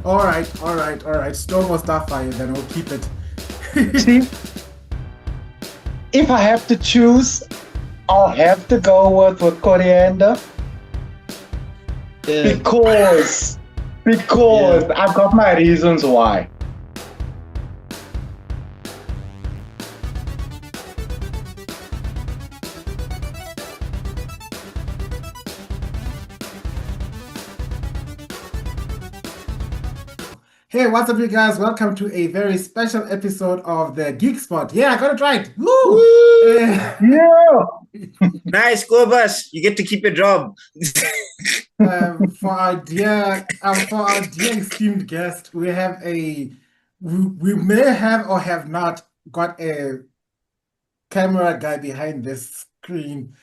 All right, all right, all right. Storm or Starfire, then we'll keep it. See, if I have to choose, I'll have to go with coriander Yeah. because I've got my reasons why. Hey, what's up, you guys? Welcome to a very special episode of the Geek Spot. Yeah, I got it right. Woo! Yeah. Nice, go bus. You get to keep your job. For our dear esteemed guest, we may have or have not got a camera guy behind this screen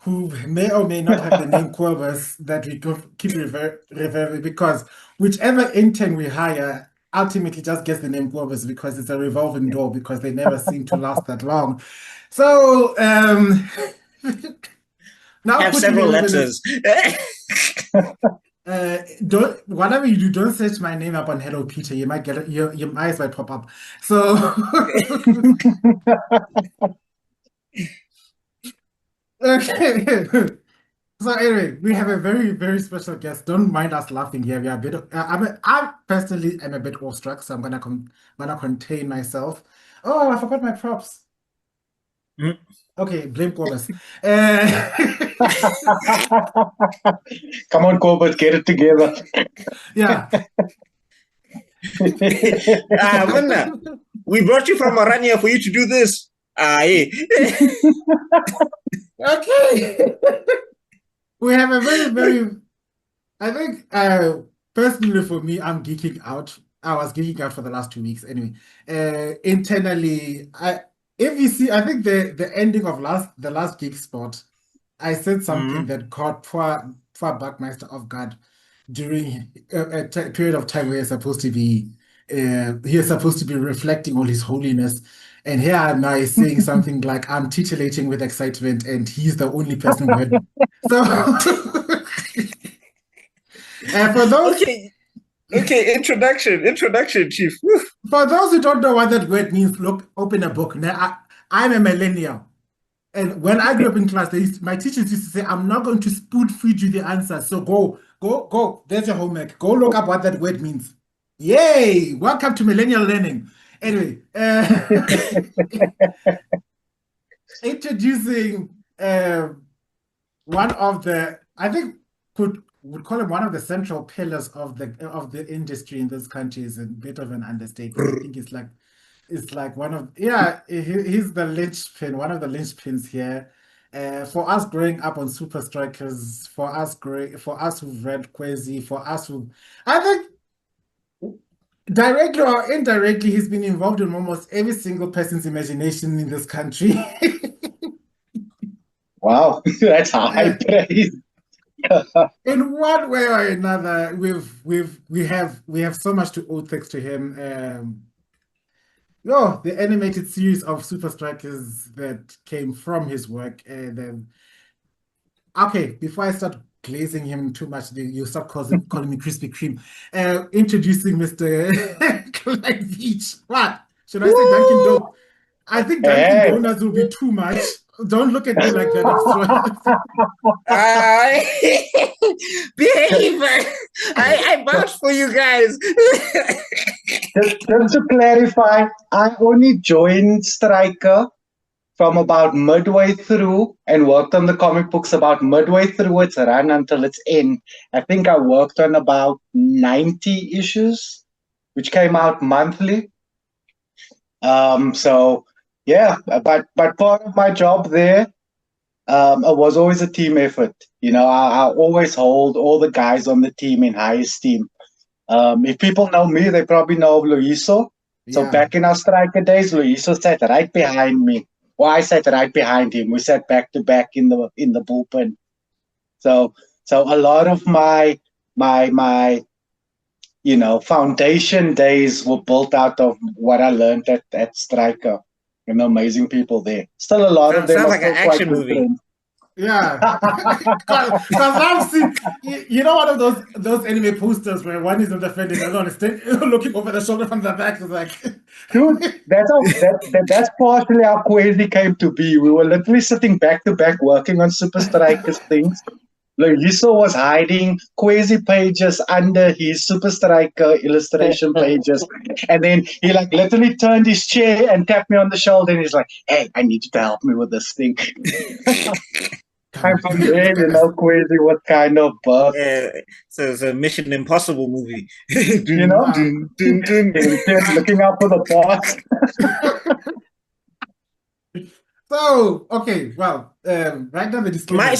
who may or may not have the name Quilbus that we keep referring, because whichever intern we hire ultimately just gets the name Quilbus because it's a revolving door, because they never seem to last that long. So now Have putting several him in letters. don't, whatever you do, don't search my name up on Hello Peter. You might get your eyes might pop up. So okay. So anyway, we have a very, very special guest. Don't mind us laughing here. We are a bit. I personally am a bit awestruck, so I'm gonna contain myself. Oh, I forgot my props. Mm. Okay, blame Corbus. Come on, Corbett, get it together. Yeah. Manna, we brought you from Orania for you to do this. Hey. Okay. We have a very, very. I think personally for me, I'm geeking out. I was geeking out for the last 2 weeks anyway. Internally, if you see, I think the ending of the last Geek Spot, I said something that caught poor BuckMeister off guard during a period of time where he's supposed to be reflecting on his holiness. And here am I saying something like I'm titillating with excitement, and he's the only person who heard me. So for those Okay, introduction, Chief. for those who don't know what that word means, look, open a book. Now, I'm a millennial. And when I grew up in class, my teachers used to say, I'm not going to spoon feed you the answer. So go. There's your homework. Go look up what that word means. Yay! Welcome to millennial learning. Anyway, introducing one of the, I think would call him one of the central pillars of the industry in this country, is a bit of an understatement. I think it's like one of, yeah, he's the linchpin, one of the linchpins here. For us growing up on Super Strikers, for us who've read Kwezi, for us who, I think directly or indirectly, he's been involved in almost every single person's imagination in this country. Wow, that's high praise. In one way or another, we have so much to owe thanks to him. The animated series of Super Strikers that came from his work. Okay, before I start glazing him too much, you start calling me Krispy Kreme. Introducing Mr. Clyde Beach. What? Should I say Dunkin' Donuts? I think Dunkin' Donuts will be too much. Don't look at me like that, Behave! I vouch for you guys. Just to clarify, I only joined Striker from about midway through and worked on the comic books about midway through its run until its end. I think I worked on about 90 issues, which came out monthly. So yeah, but part of my job there it was always a team effort. You know, I always hold all the guys on the team in high esteem. If people know me, they probably know of Luiso. So Yeah. back in our striker days, Luiso sat right behind me. Well, I sat right behind him. We sat back to back in the bullpen. So a lot of my foundation days were built out of what I learned at Striker and the amazing people there. Still a lot of them Sounds are like still an quite action good movie. friends. Yeah, because I've seen, you know, one of those anime posters where one is on the front and the other one is looking over the shoulder from the back. It's like, Dude, that's partially how Quasi came to be. We were literally sitting back to back working on Super Strikers things. Like Liso was hiding Quasi pages under his Super Striker illustration pages. And then he like literally turned his chair and tapped me on the shoulder and he's like, hey, I need you to help me with this thing. And from there, you know, Quasi was kind of buff. So it's a Mission Impossible movie. You know? Looking out for the boss. So, okay, well, right now the disclaimer.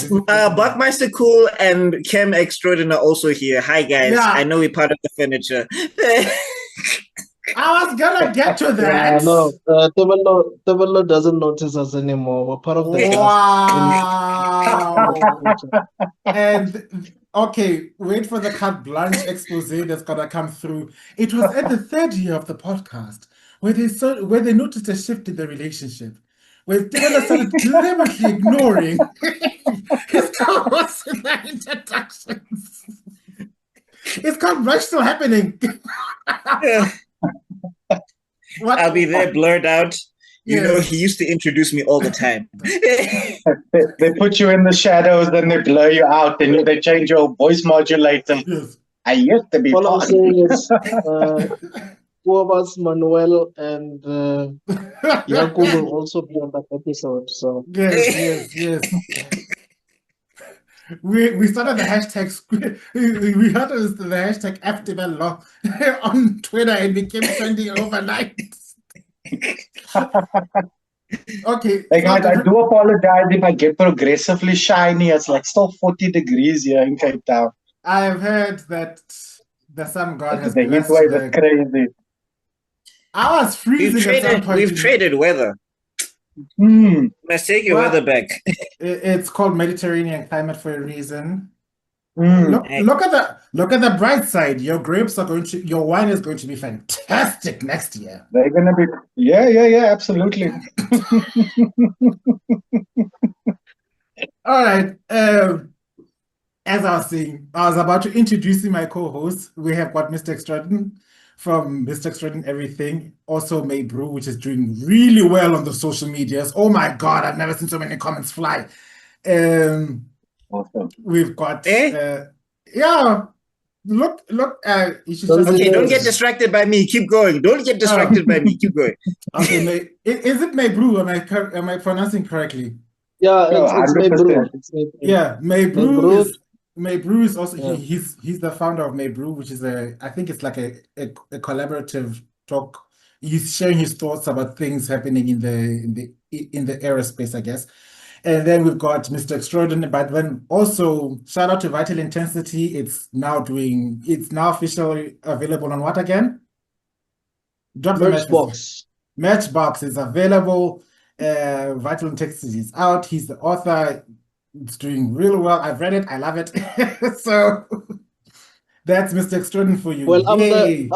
BuckMeister Cool and Mr Extrodin are also here. Hi, guys. Yeah. I know we're part of the furniture. I was gonna get to that. Yeah, no, Tebello doesn't notice us anymore. We're part of the Wow. And okay, wait for the carte blanche expose that's gonna come through. It was at the third year of the podcast where they noticed a shift in the relationship, where Tebello started deliberately ignoring his co-hosts in their introductions. Is carte blanche still happening? I'll be there blurred out. You know, he used to introduce me all the time. They put you in the shadows, then they blur you out, and they change your voice modulator. Yes. I used to be All I'm fun. saying is, two of us, Manuel and Yaku, will also be on that episode. So Yes. We started the hashtag. We heard it was the hashtag #tebello on Twitter and became trending overnight. Okay. Hey guys, I do apologize if I get progressively shiny. It's like still 40 degrees here in Cape Town. I have heard that the sun god has The heat blessed wave is crazy. I was freezing at some point. We've traded weather. Let's take your weather back. It's called Mediterranean climate for a reason. Look at the bright side. Your wine is going to be fantastic next year. They're gonna be absolutely. All right. As I was saying, I was about to introduce my co-host. We have got Mr. Extrodin from Mr. Extrodin Everything. Also May Brew, which is doing really well on the social medias. Oh my God, I've never seen so many comments fly. Awesome. We've got look you should okay, don't get distracted by me. Keep going. Don't get distracted by me. Keep going. Okay, is it May Brew? Am I pronouncing correctly? Yeah, it's May Brew. Yeah, May Brew is also he's the founder of May Brew, which is I think it's like a collaborative talk. He's sharing his thoughts about things happening in the aerospace, I guess. And then we've got Mr. Extrodin, but then also shout out to Vital Intensity. It's now officially available on what again? Drop the Matchbox. Matchbox is available. Vital Intensity is out. He's the author. It's doing really well. I've read it. I love it. So that's Mr. Extrodin for you. Well, I'm the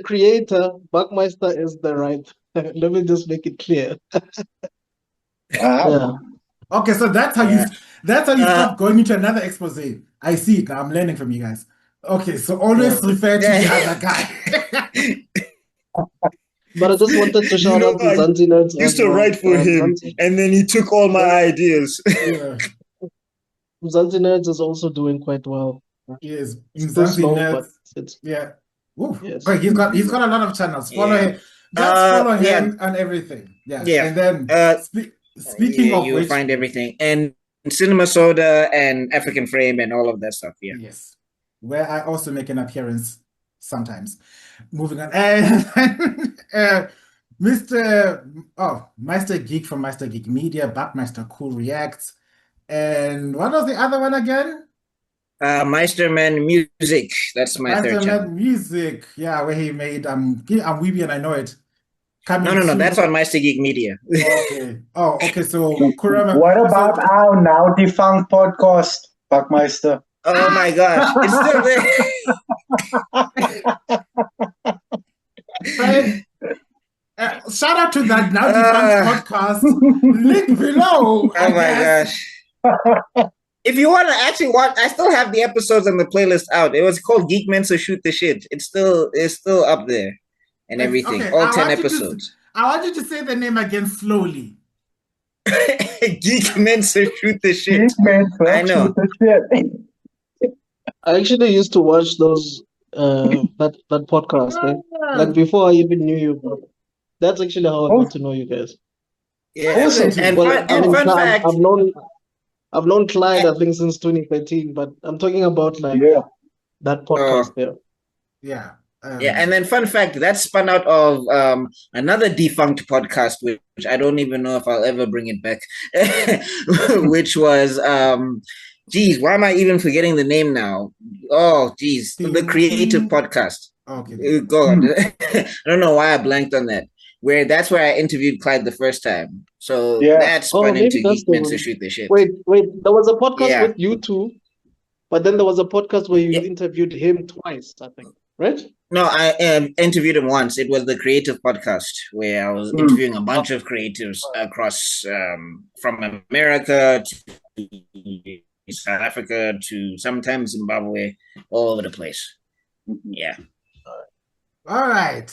creator. BuckMeister is the writer. Let me just make it clear. Yeah. Okay, so that's how you start going into another expose. I see it now. I'm learning from you guys. Okay, so always refer to the other guy. But I just wanted to shout out to Zanzi Nerds. I used to write for him, and then he took all my ideas. Zanzi Nerds is also doing quite well. Yes, Zanzi Nerds. Yeah. Yes. But he's got a lot of channels. Follow him. Just follow him and everything. Yeah. And then speaking of you'll which, find everything. And Cinema Soda and African Frame and all of that stuff. Yeah. Yes. Where I also make an appearance sometimes. Moving on. And Meister Geek from Meister Geek Media, BuckMeister Cool Reacts. And what was the other one again? Meisterman Music. That's my third channel. Meisterman Music. Yeah, where he made I'm Weeby and I know it. No, that's on Meister Geek Media. Okay. Oh, okay. So Kurama. What about our now defunct podcast, BuckMeister? Oh my gosh, it's still there. shout out to that now defunct podcast. Link below. Oh my gosh. If you want to actually watch, I still have the episodes on the playlist out. It was called Geek Men So Shoot the Shit. It's still up there and everything. Okay, All 10 episodes. I want you to say the name again slowly. Geek Men So Shoot the Shit. Geek Men So I know. Shoot the Shit. I actually used to watch those that podcast, like before I even knew you. Bro. That's actually how I got to know you guys. Yeah. Awesome. And Well, fun fact. I've known Clyde, I think, since 2013, but I'm talking about like that podcast there. Yeah. Yeah, and then fun fact, that spun out of another defunct podcast, which I don't even know if I'll ever bring it back, which was, geez, why am I even forgetting the name now? Oh, geez, the Creative Podcast. Okay. Go on. I don't know why I blanked on that. That's where I interviewed Clyde the first time. So that spun into Geek Men to Shoot the Shit. Wait, there was a podcast with you two, but then there was a podcast where you interviewed him twice, I think, right? No, I interviewed him once. It was the Creative Podcast where I was interviewing a bunch of creatives across from America to South Africa to sometimes Zimbabwe, all over the place. Yeah. All right.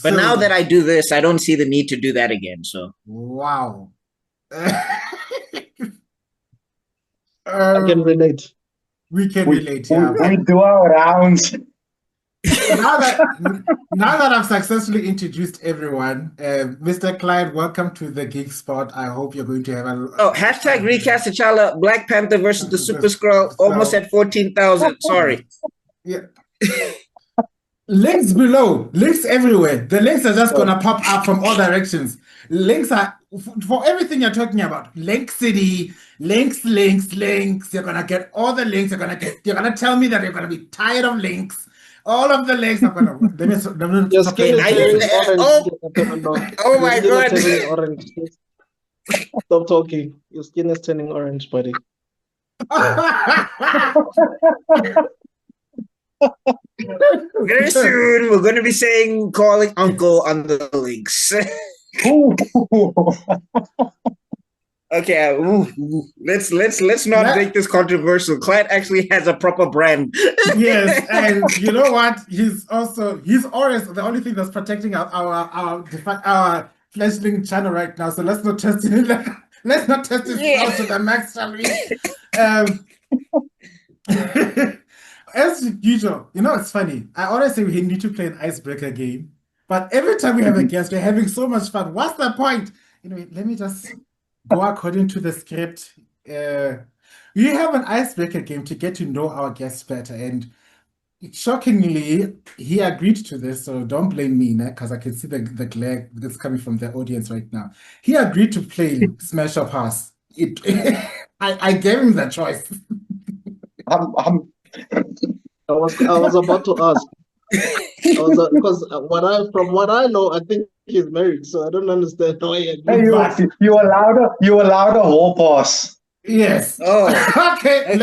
But now that I do this, I don't see the need to do that again. So wow. I can relate. We can relate. Yeah. We do our rounds. now that I've successfully introduced everyone, Mr. Clyde, welcome to the Geek Spot. I hope you're going to have a hashtag recast T'Challa, Black Panther versus the Super Skrull, almost at 14,000. Sorry. Yeah. Links below, links everywhere. The links are just gonna pop up from all directions. Links are for everything you're talking about. Link City, links. You're gonna get all the links. You're gonna tell me that you're gonna be tired of links. All of the links are gonna. Your skin is turning orange. Oh my god! Orange. Stop talking. Your skin is turning orange, buddy. Very soon, we're going to be calling Uncle on the links. Okay, let's not make this controversial. Clyde actually has a proper brand. Yes, and you know what? He's always the only thing that's protecting our fledgling channel right now. So let's not test it. Let's not test it out to the max, shall we? As usual, it's funny. I always say we need to play an icebreaker game, but every time we have a guest, we're having so much fun. What's the point? Let me just go according to the script. We have an icebreaker game to get to know our guests better, and shockingly, he agreed to this. So don't blame me, because I can see the glare that's coming from the audience right now. He agreed to play Smash or Pass. I gave him the choice. I was about to ask. Because from what I know, I think he's married, so I don't understand why he agreed. You allowed a whole pass. Yes. Oh, okay.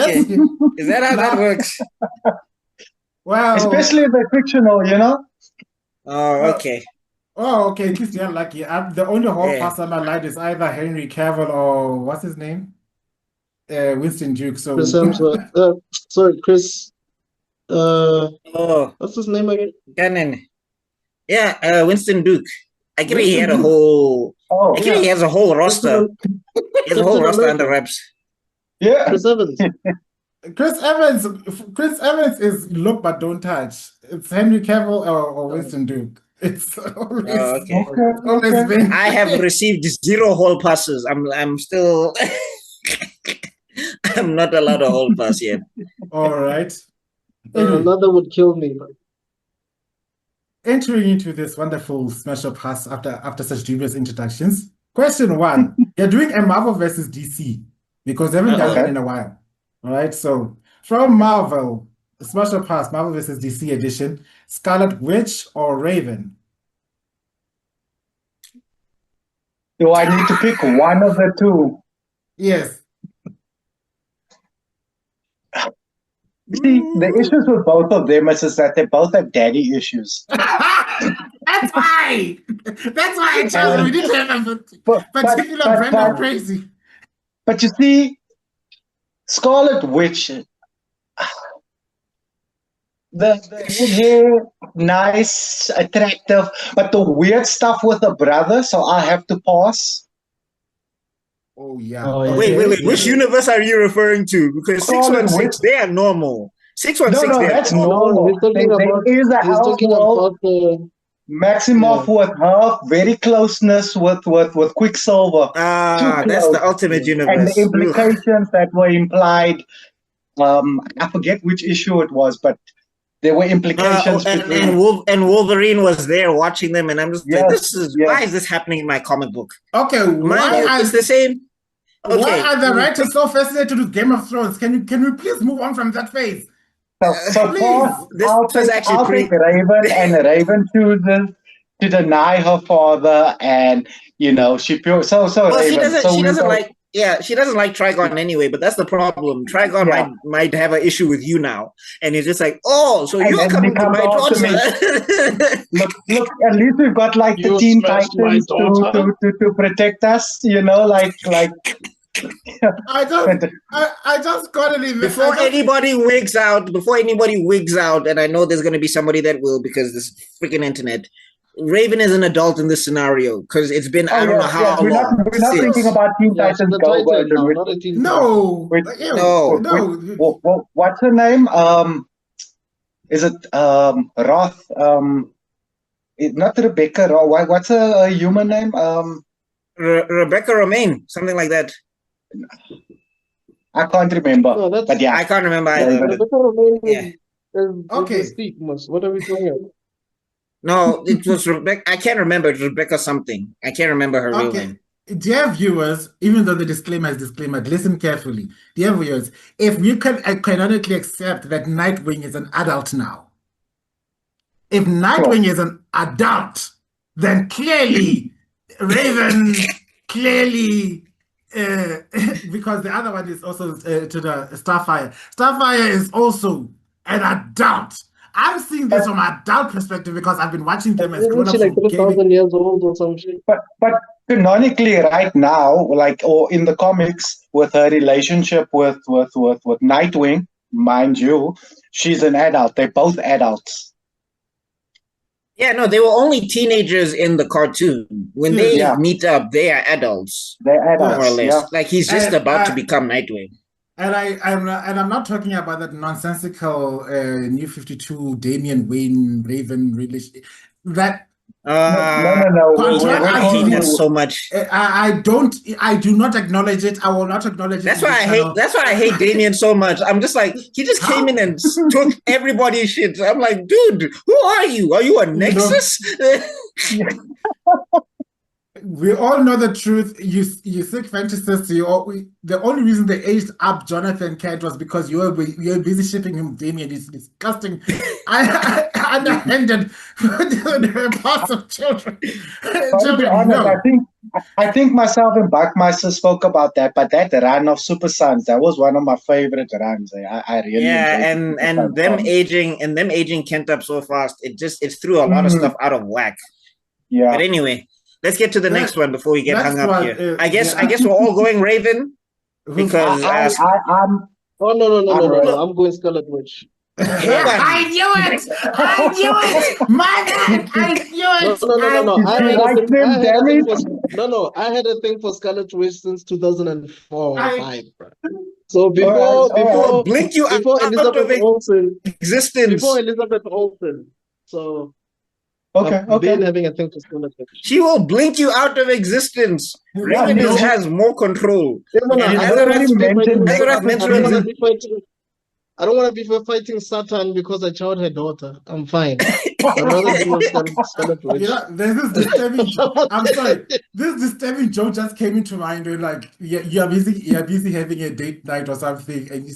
Is that how that works? Well, especially if they're fictional, Oh, okay. Oh, okay. At least you're lucky. The only hall pass on my light is either Henry Cavill or what's his name? Winston Duke. So Chris Hemsworth. Sorry, Chris. What's his name again? Cannon. Yeah, Winston Duke. I think he had a whole. He has a whole roster. He has a whole roster under wraps. Yeah. Chris Evans. Chris Evans is look but don't touch. It's Henry Cavill or Winston Duke. It's always been. I have received 0 hall passes. I'm still. I'm not allowed a hall pass yet. All right. Another would kill me. Entering into this wonderful Smash Up Pass after such dubious introductions. Question 1. You're doing a Marvel versus DC because they haven't done that in a while. All right. So from Marvel, Smash Up Pass, Marvel versus DC edition, Scarlet Witch or Raven? Do I need to pick one of the two? Yes. See, the issues with both of them is that they both have daddy issues. That's why. That's why I chose we need to have a particular brand of crazy. But you see, Scarlet Witch, the hair, nice, attractive, but the weird stuff with the brother, so I have to pass. Oh yeah. Oh, Wait. Which universe are you referring to? Because Scarlet 616, they are normal. 616, No, they are that's normal. normal. he's talking There about. is a He's talking Elseworld. about the. Maximoff with her very closeness with Quicksilver. Ah, Too that's close. the ultimate And universe. the implications that were implied. I forget which issue it was, but there were implications between. And Wolverine was there watching them, and I'm just like, Yes. why is this happening in my comic book? Okay, It's the same. Okay. Why are the writers so fascinated with Game of Thrones? Can we please move on from that phase? So please. I'll take Raven, and Raven chooses to deny her father, and she pure. So Well, Raven. she doesn't like. Yeah, she doesn't like Trigon anyway, but that's the problem. Trigon might have an issue with you now, and he's just like, oh, so you're coming to my daughter. Look, at least we've got like the Teen Titans to protect us, like. I just got it. Before anybody wigs out, and I know there's going to be somebody that will because this freaking internet. Raven is an adult in this scenario because it's been I don't know how long. We're not thinking about Teen Titans Go version. No. What's her name? Is it Roth? Not Rebecca. What's her human name? Rebecca Romaine, something like that. I can't remember. No, but yeah, I can't remember either. Rebecca Romaine okay. What are we talking about? No, it was Rebecca. I can't remember. It was Rebecca something. I can't remember her real name. Dear viewers, even though the disclaimer is disclaimer, listen carefully. Dear viewers, if we can canonically accept that Nightwing is an adult now, if Nightwing is an adult, then clearly Raven, because the other one is also to the Starfire. Starfire is also an adult. I'm seeing this from an adult perspective because I've been watching them as grown-ups. Like 3,000 years old or some shit. But canonically, right now, or in the comics, with her relationship with Nightwing, mind you, she's an adult. They're both adults. Yeah, no, they were only teenagers in the cartoon. When they meet up, they are adults. They're adults, more or less. Yeah. Like he's just about to become Nightwing. And I'm not talking about that nonsensical New 52 Damian Wayne Raven relationship. That no. I hate that so much. I do not acknowledge it. I will not acknowledge it. That's why I hate Damian so much. I'm just like, he just came in and took everybody's shit. I'm like, dude, who are you? Are you a Nexus? We all know the truth. You sick fantasists. The only reason they aged up Jonathan Kent was because you're busy shipping him Damian. It's disgusting. Underhanded parts of children. I think myself and BuckMeister spoke about that, but that run of Super Sons, that was one of my favorite runs. I really enjoyed and them aging Kent up so fast, it threw a lot of stuff out of whack. Yeah. But anyway. Let's get to the next one before we get hung up here. I guess we're all going Raven because I'm no. I'm going Scarlet Witch. I knew it! My God! I knew it! No. I had a thing for Scarlet Witch since 2004 or 5. So before blink you before Elizabeth Olsen existence. Before Elizabeth Olsen. So Okay. Been having a thing for Scarlet Witch. She will blink you out of existence. Raven has more control. I don't want to be fighting Satan because I child her daughter. I'm fine. I'd rather do Scarlet Witch. There's this disturbing. I'm sorry. This disturbing joke just came into mind. When, like, you're busy having a date night or something, and she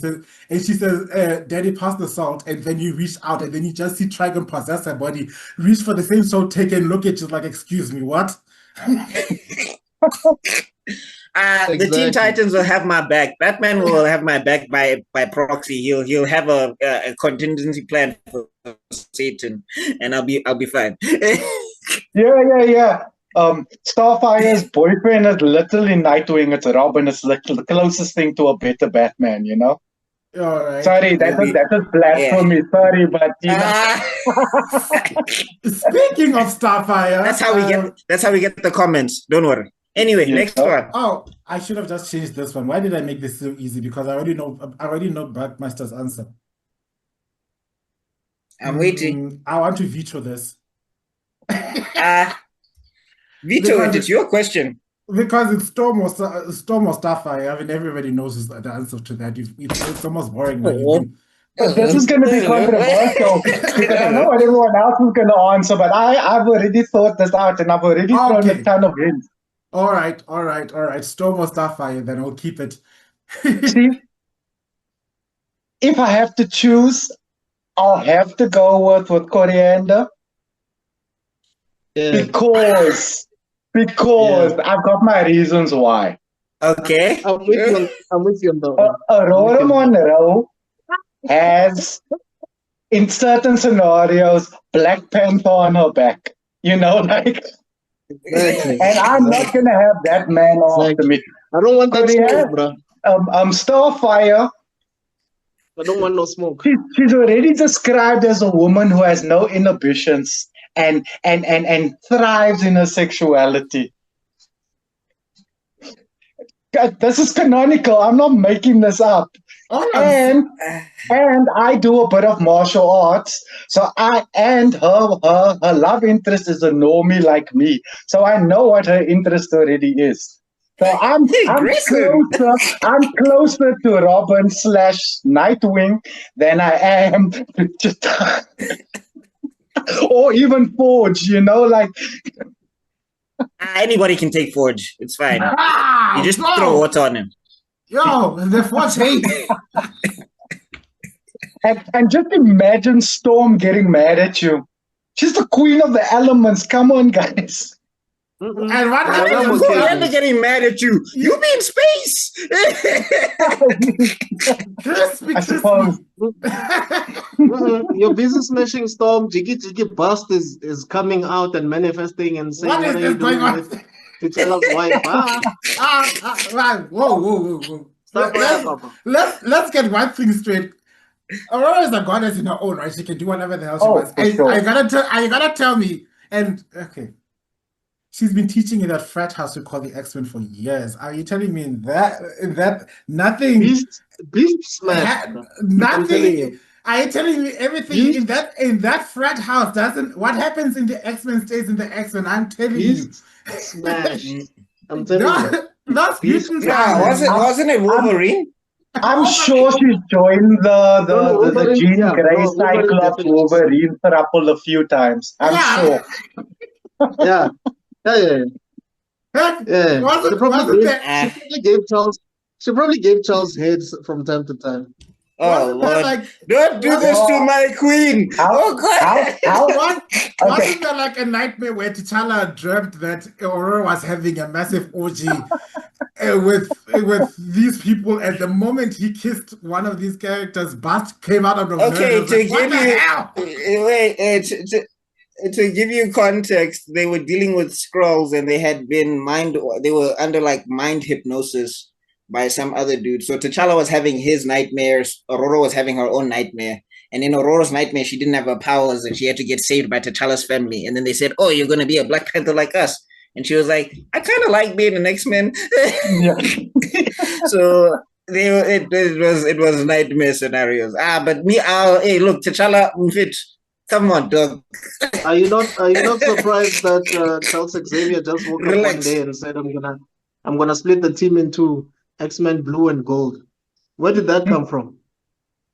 says, "Daddy, pass the salt," and then you reach out, and then you just see Trigon possess her body, reach for the same salt, take and look at you like, "Excuse me, what?" Exactly. The Teen Titans will have my back. Batman will have my back by proxy. He'll have a contingency plan for Satan, and I'll be fine. Yeah. Starfire's boyfriend is literally Nightwing. It's Robin. It's the closest thing to a better Batman, you know? All right. Sorry, that is blasphemy. Sorry, but you know. Speaking of Starfire, that's how we get the comments. Don't worry. Anyway, next one. Oh, I should have just changed this one. Why did I make this so easy? Because I already know BuckMeister's answer. I'm waiting. I want to veto this. Veto it. It's your question. Because it's Storm or Starfire. I mean, everybody knows the answer to that. It's almost boring. This is going to be controversial because I know what everyone else is going to answer, but I've already thought this out and I've already thrown a ton of hints. All right. Storm or Starfire, then I'll keep it. See, if I have to choose, I'll have to go with Coriander. Yeah. Because I've got my reasons why. Okay. I'm with you on that one. Aurora Monroe has, in certain scenarios, Black Panther on her back. You know, like... Exactly. And I'm not going to have that man after me. I don't want that smoke, bro. Starfire. I don't want no smoke. She's already described as a woman who has no inhibitions and thrives in her sexuality. This is canonical. I'm not making this up. And I do a bit of martial arts. So her love interest is a normie like me. So I know what her interest already is. So I'm closer to Robin / Nightwing than I am to or even Forge, you know, like anybody can take Forge. It's fine. You just throw water on him. Yo, the Forge hate. And just imagine Storm getting mad at you. She's the queen of the elements. Come on, guys. And what happens? They're getting mad at you. You be in space. I suppose. Your business smashing Storm, Jiggy Bust is coming out and manifesting and saying, what is going on? To tell us why. Whoa. Let's get one thing straight. Aurora is a goddess in her own right. She can do whatever the hell she wants. Sure. You gotta tell me. And okay, she's been teaching in that frat house we call the X-Men for years. Are you telling me that nothing? Beast smash. Nothing. Are you telling me everything in that frat house doesn't? What happens in the X-Men stays in the X-Men. I'm telling you. Smash. I'm telling you. That's beautiful. Wasn't it Wolverine? I'm sure she's joined the Jean Grey Cyclops Wolverine throuple a few times. I'm sure. Yeah. She probably gave Charles heads from time to time. Oh Lord! Don't do this to my queen! Oh God! Wasn't there like a nightmare where T'Challa dreamt that Aurora was having a massive orgy with these people? At the moment he kissed one of these characters, Bast came out of the to give you context, they were dealing with Skrulls and they were under like mind hypnosis by some other dude. So T'Challa was having his nightmares, Aurora was having her own nightmare. And in Aurora's nightmare, she didn't have her powers and she had to get saved by T'Challa's family. And then they said, oh, you're going to be a Black Panther like us. And she was like, I kind of like being an X-Men. So it was nightmare scenarios. But me, hey, look, T'Challa, fit. Come on, dog. Are you not surprised that Charles Xavier just woke up one day and said, I'm gonna split the team into X-Men Blue and Gold? Where did that come from?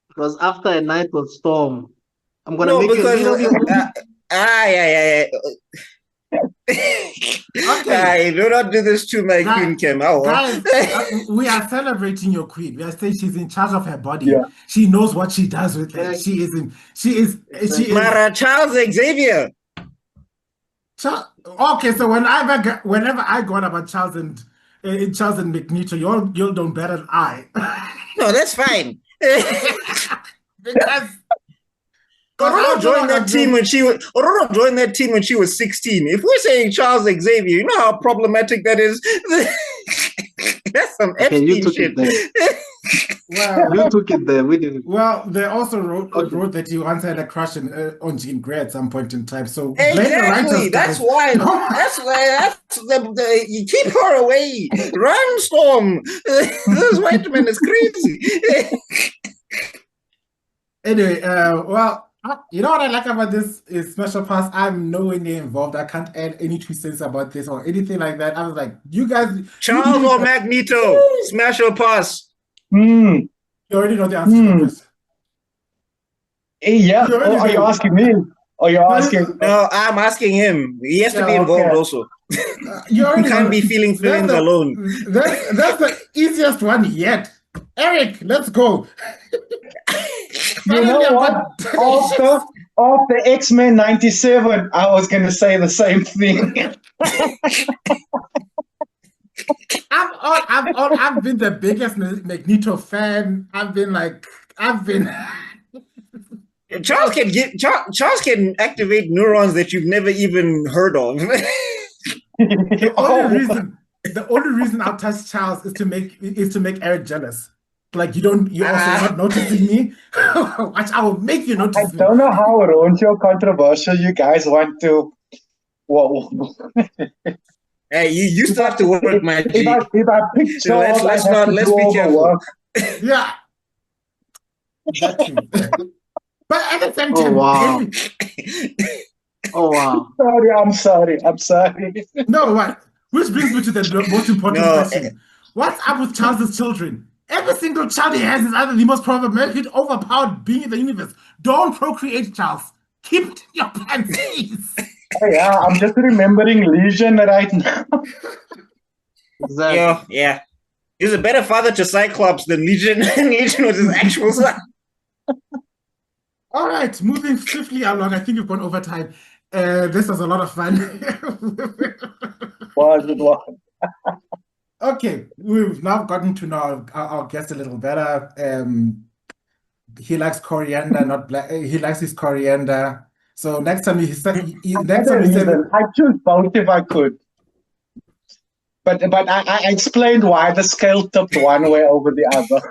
Because after a night with Storm, I'm gonna make Okay, do not do this to my queen, Kim. Guys, we are celebrating your queen. We are saying she's in charge of her body. Yeah. She knows what she does with it. She is Mara Charles Xavier. Okay, so whenever I go on about Charles and Magneto, you'll don't better than I. No, that's fine. Aurora joined that team when she was. Aurora joined that team when she was 16. If we're saying Charles Xavier, you know how problematic that is. That's some Epstein shit. Well, you took it there. We didn't. Well, they also wrote that you once had a crush on Jean Grey at some point in time. So blame exactly. the writers, That's guys. why. That's why. That's you keep her away. Run, Storm. This white man is crazy. Anyway, well, you know what I like about this is Special Pass. I'm nowhere near involved. I can't add any 2 cents about this or anything like that. I was like, you guys, Charles or Magneto, smash or pass. You already know the answer to the question. Yeah. Are you asking me? Or you're asking? No, I'm asking him. He has to be involved also. You already can't be feeling feelings alone. That's the easiest one yet. Eric, let's go. You know what? After X-Men 97, I was going to say the same thing. I've been the biggest Magneto fan. Charles can activate neurons that you've never even heard of. The only reason I'll touch Charles is to make Eric jealous. Like you're also not noticing me. Watch, I will make you notice me. I don't know how raunchy or controversial you guys want to. Well, hey, you still have to work with my G. If I pick Charles, let's be careful. Yeah. Exactly. But at the same time, oh wow. I'm sorry. No, what? Which brings me to the most important question. What's up with Charles's children? Every single child he has is either the most problematic, overpowered being in the universe. Don't procreate, Charles. Keep it in your pants, please. Oh, yeah, I'm just remembering Legion right now. Exactly. Yeah. He's a better father to Cyclops than Legion. Legion was his actual son. All right, moving swiftly along. I think we've gone over time. This was a lot of fun. Was it? Okay, we've now gotten to know our guest a little better. He likes coriander, not black. He likes his coriander. So next time I choose both if I could. But I explained why the scale tipped one way over the other.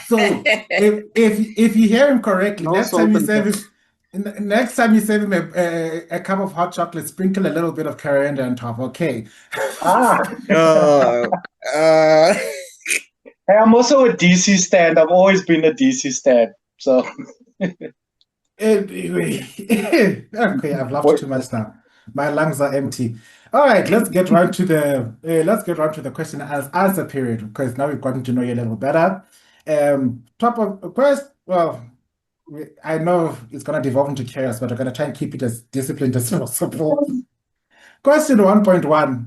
So if you hear him correctly, next time you serve him a cup of hot chocolate, sprinkle a little bit of coriander on top. Okay. Hey, I'm also a DC stand. I've always been a DC stand. So anyway, okay, I've laughed too much now. My lungs are empty. All right, let's get right to the question and answer period, because now we've gotten to know you a little better. I know it's going to devolve into chaos, but we're going to try and keep it as disciplined as possible. Question 1.1.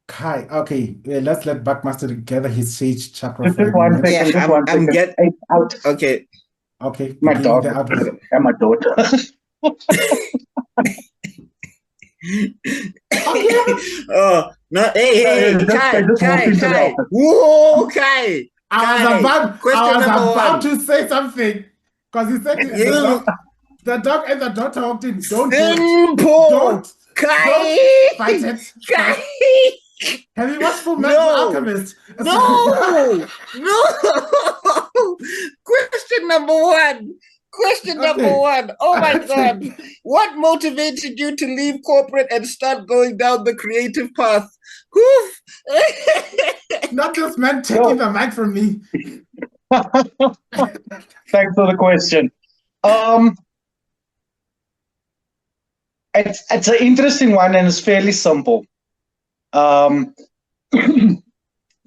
Kai, okay, let's let BuckMeister gather his sage chakra. Just one second. Out. Okay. My dog and my daughter. Oh no! Hey, Kai! Whoa, Kai! I was about to say something because he said the dog and the daughter walked in. Don't fight it. Kai. Have you watched Full Metal Alchemist? No. Question number one. Oh my God. What motivated you to leave corporate and start going down the creative path? Oof. Not this man taking the mic from me. Thanks for the question. It's an interesting one and it's fairly simple.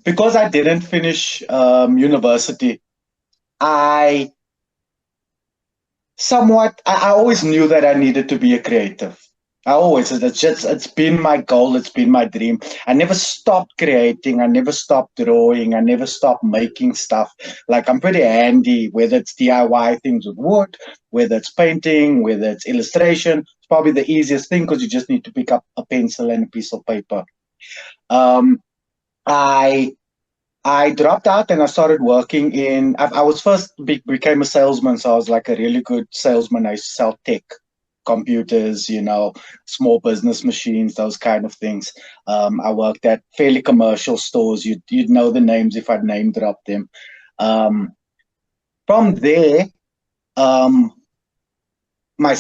Because I didn't finish university, I always knew that I needed to be a creative. It's been my goal, it's been my dream. I never stopped creating, I never stopped drawing, I never stopped making stuff. Like, I'm pretty handy, whether it's DIY things with wood, whether it's painting, whether it's illustration. It's probably the easiest thing because you just need to pick up a pencil and a piece of paper. I I dropped out and I started working in. I was first became a salesman, so I was like a really good salesman. I used to sell tech, computers, small business machines, those kind of things. I worked at fairly commercial stores. You'd know the names if I'd name drop them. From there, um, my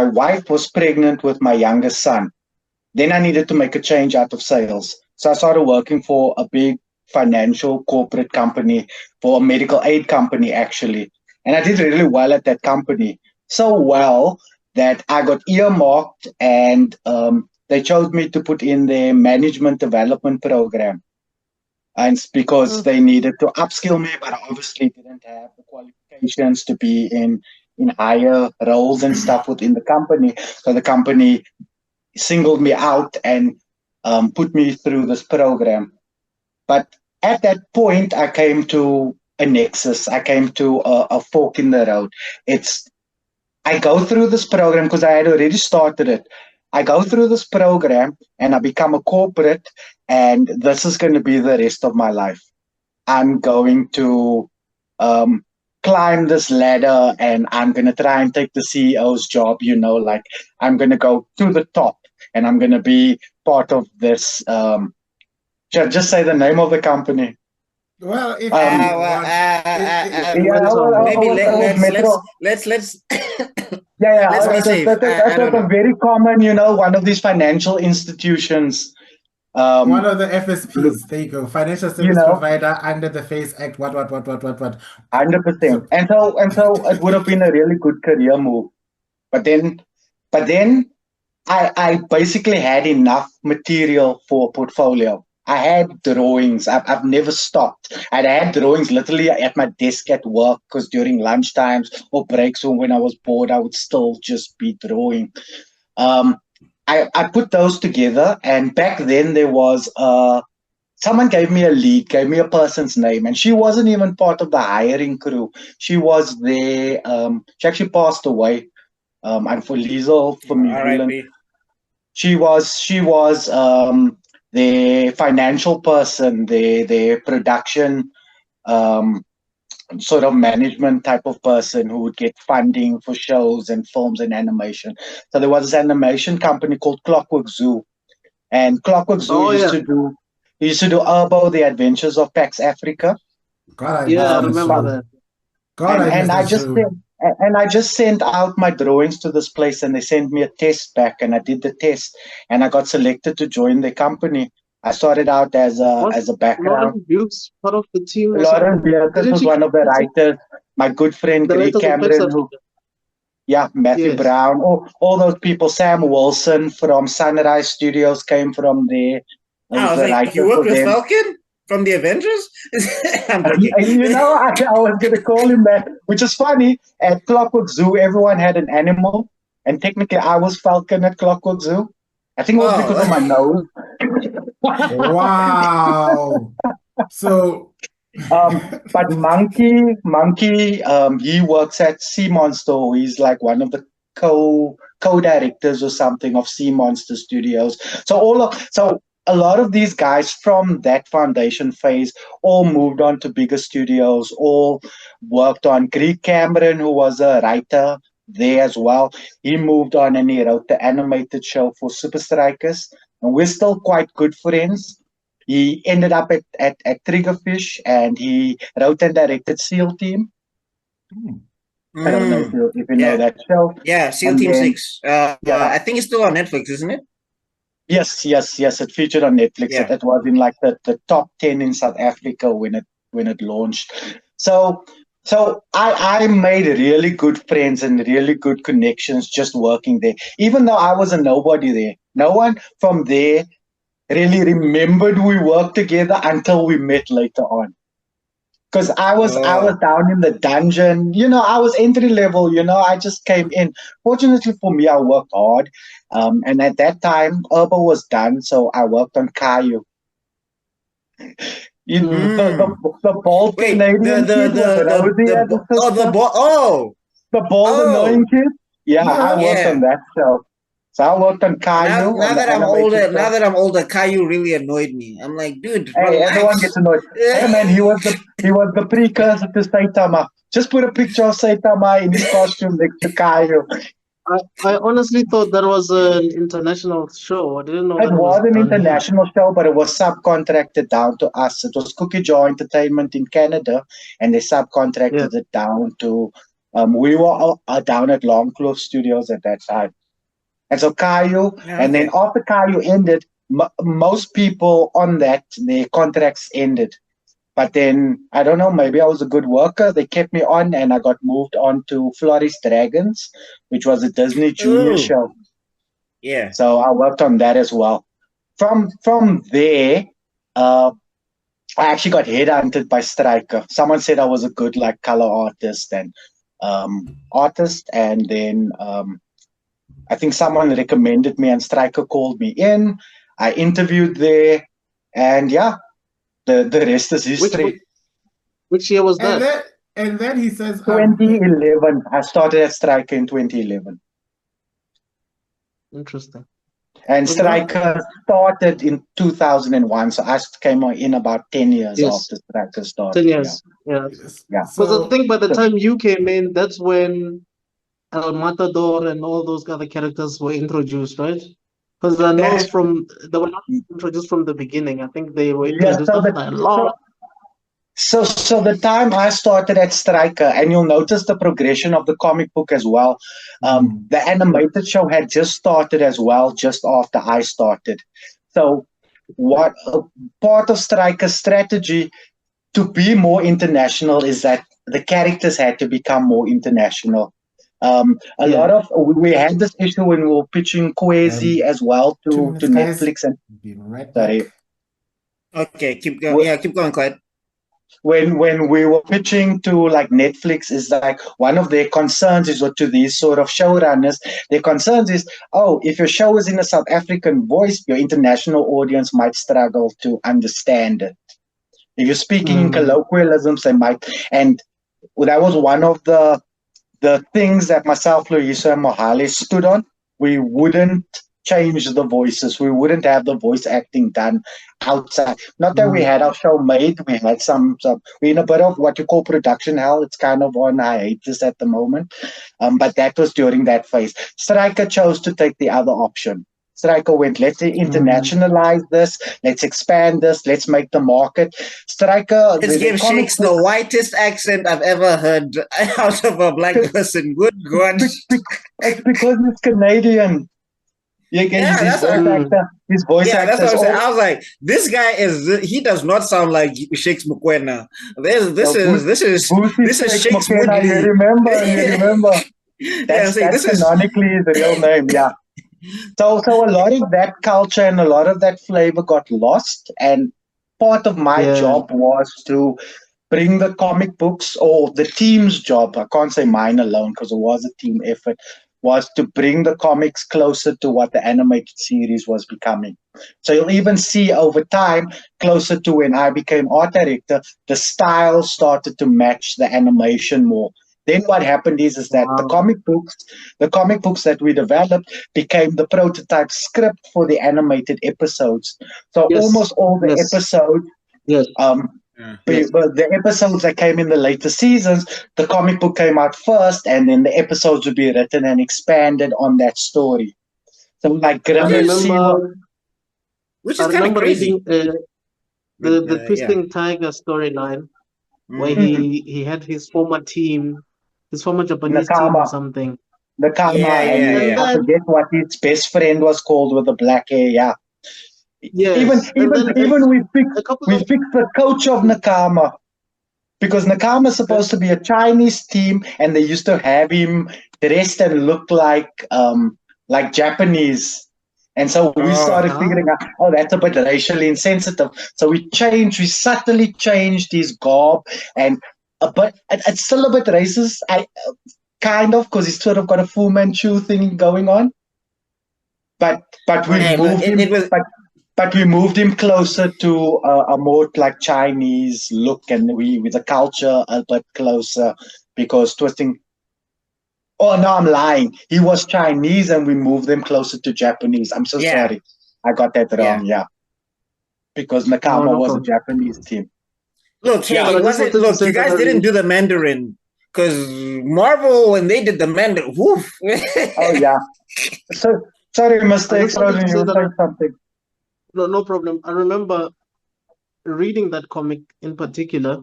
wife was pregnant with my youngest son. Then I needed to make a change out of sales. So I started working for a big financial corporate company, for a medical aid company, actually. And I did really well at that company. So well that I got earmarked and they chose me to put in their management development program. And it's because they needed to upskill me, but I obviously didn't have the qualifications to be in higher roles and stuff within the company. So the company singled me out and put me through this program. But at that point, I came to a nexus. I came to a fork in the road. I go through this program because I had already started it. I go through this program and I become a corporate, and this is going to be the rest of my life. I'm going to climb this ladder and I'm going to try and take the CEO's job, like I'm going to go to the top and I'm going to be part of this. Just say the name of the company. Well, if let's yeah, let's be safe. That's a very common, one of these financial institutions. One of the FSPs. There you go. Financial service provider under the FACE Act. What? 100%. And so it would have been a really good career move. But then I basically had enough material for a portfolio. I had drawings. I've never stopped. I had drawings literally at my desk at work, because during lunchtimes or breaks or when I was bored, I would still just be drawing. I put those together, and back then there was someone gave me a lead, gave me a person's name, and she wasn't even part of the hiring crew. She was there. She actually passed away. And for Liesel, for me, she was the financial person, the production sort of management type of person who would get funding for shows and films and animation. So there was this animation company called Clockwork Zoo, and Clockwork Zoo used to do Arbo, The Adventures of Pax Africa. God, I remember that. God, I just sent out my drawings to this place, and they sent me a test back, and I did the test, and I got selected to join the company. I started out as a background. Lawrence part of the team. Lawrence was one of the writers. My good friend Greg Cameron, Matthew Brown, all those people. Sam Wilson from Sunrise Studios came from there. You worked with Falcon from the Avengers? I was going to call him that, which is funny. At Clockwork Zoo, everyone had an animal, and technically I was Falcon at Clockwork Zoo. I think it was because of my nose. Wow. So, but Monkey, he works at Sea Monster. He's like one of the co-directors or something of Sea Monster Studios. So a lot of these guys from that foundation phase all moved on to bigger studios, all worked on. Greg Cameron, who was a writer there as well, he moved on and he wrote the animated show for Super Strikers. And we're still quite good friends. He ended up at Triggerfish, and he wrote and directed SEAL Team. I don't know if you know that show. Yeah, SEAL Team 6. I think it's still on Netflix, isn't it? Yes. It featured on Netflix. Yeah. It was in like the top 10 in South Africa when it launched. So I made really good friends and really good connections just working there. Even though I was a nobody there, no one from there really remembered we worked together until we met later on. Because I was down in the dungeon, I was entry level, I just came in. Fortunately for me, I worked hard. And at that time, Urbo was done, so I worked on Caillou. The bald Canadian kid with Rosie as a sister. The bald annoying kid? Yeah, I worked on that show. So I worked on Caillou Now on the that I'm animated older, show. Caillou really annoyed me. I'm like, dude, Hey, everyone relax. gets annoyed. Hey man, he was the precursor to Saitama. Just put a picture of Saitama in his costume next to Caillou. I honestly thought that was an international show. I didn't know It that it was was an done here. international show, but it was subcontracted down to us. It was Cookie Jar Entertainment in Canada, and they subcontracted it down to. We were down at Longcliffe Studios at that time, and so Caillou. Yeah, And okay. then after Caillou ended, most people on that their contracts ended. But then I don't know, maybe I was a good worker. They kept me on, and I got moved on to Flores Dragons, which was a Disney Junior Ooh, show. yeah. So I worked on that as well. From there, I actually got headhunted by Stryker. Someone said I was a good like color artist and then I think someone recommended me, and Stryker called me in. I interviewed there, and yeah, the rest is history. Which year was And that? then he says, 2011. I started at Stryker in 2011. Interesting. And Okay. Stryker started in 2001, so I came in about 10 years Yes. after Stryker started. 10 years. Yeah. Yeah. Because I think by the time you came in, that's when El Matador and all those other characters were introduced, right? Because I know they were not introduced from the beginning. I think they were introduced after a lot. So the time I started at Stryker, and you'll notice the progression of the comic book as well. The animated show had just started as well, just after I started. So what part of Stryker's strategy to be more international is that the characters had to become more international. Lot of we had this issue when we were pitching Kwezi as well to Netflix and sorry. Okay, keep going. Yeah, keep going, Clyde. When we were pitching to like Netflix, is like one of their concerns is, or to these sort of showrunners, their concerns is, oh, if your show is in a South African voice, your international audience might struggle to understand it. If you're speaking in colloquialisms, they might, and that was one of the things that myself, Loyiso, and Mohale stood on. We wouldn't change the voices. We wouldn't have the voice acting done outside. Not that we had our show made. We had some we're in a bit of what you call production hell. It's kind of on hiatus at the moment. But that was during that phase. Stryker chose to take the other option. Stryker went, let's internationalize this, let's expand this, let's make the market. Stryker, this game shakes the whitest accent I've ever heard out of a black person. Good God. It's because it's Canadian. His voice actor. That's what I'm saying. I was like, this guy he does not sound like Shakes Mokoena. This is Shakes Woodley. You remember. That's canonically his real name, yeah. So a lot of that culture and a lot of that flavor got lost, and part of my job was to bring the comic books, or the team's job, I can't say mine alone because it was a team effort, was to bring the comics closer to what the animated series was becoming. So you'll even see over time, closer to when I became art director, the style started to match the animation more. Then what happened is that the comic books that we developed became the prototype script for the animated episodes. So almost all the episodes, the episodes that came in the later seasons, the comic book came out first, and then the episodes would be written and expanded on that story. So like which is kind of crazy. Reading the Twisting Tiger storyline, where he had his former team. His former Japanese team or something. Nakama, and I forget what his best friend was called with the black hair. Yeah. Yes. Even we fixed the coach of Nakama, because Nakama is supposed to be a Chinese team, and they used to have him dressed and look like Japanese. And so we started figuring out, that's a bit racially insensitive. So we subtly changed his garb, but it's still a bit racist, kind of, because he's sort of got a Fu Manchu thing going on. But we moved him closer to a more like Chinese look, and with the culture a bit closer, because Twisting Oh no, I'm lying. He was Chinese, and we moved them closer to Japanese. I'm so Yeah. sorry. I got that wrong. Yeah, because Nakama no was a problem. Japanese team. Look, hey, Yeah, But it I just wasn't. wanted to Look, say you that guys didn't do the Mandarin because Marvel when they did the Mandarin, woof. oh yeah. So sorry, Mr. I just wanted to Extrodin, you say were that saying something. no problem. I remember reading that comic in particular,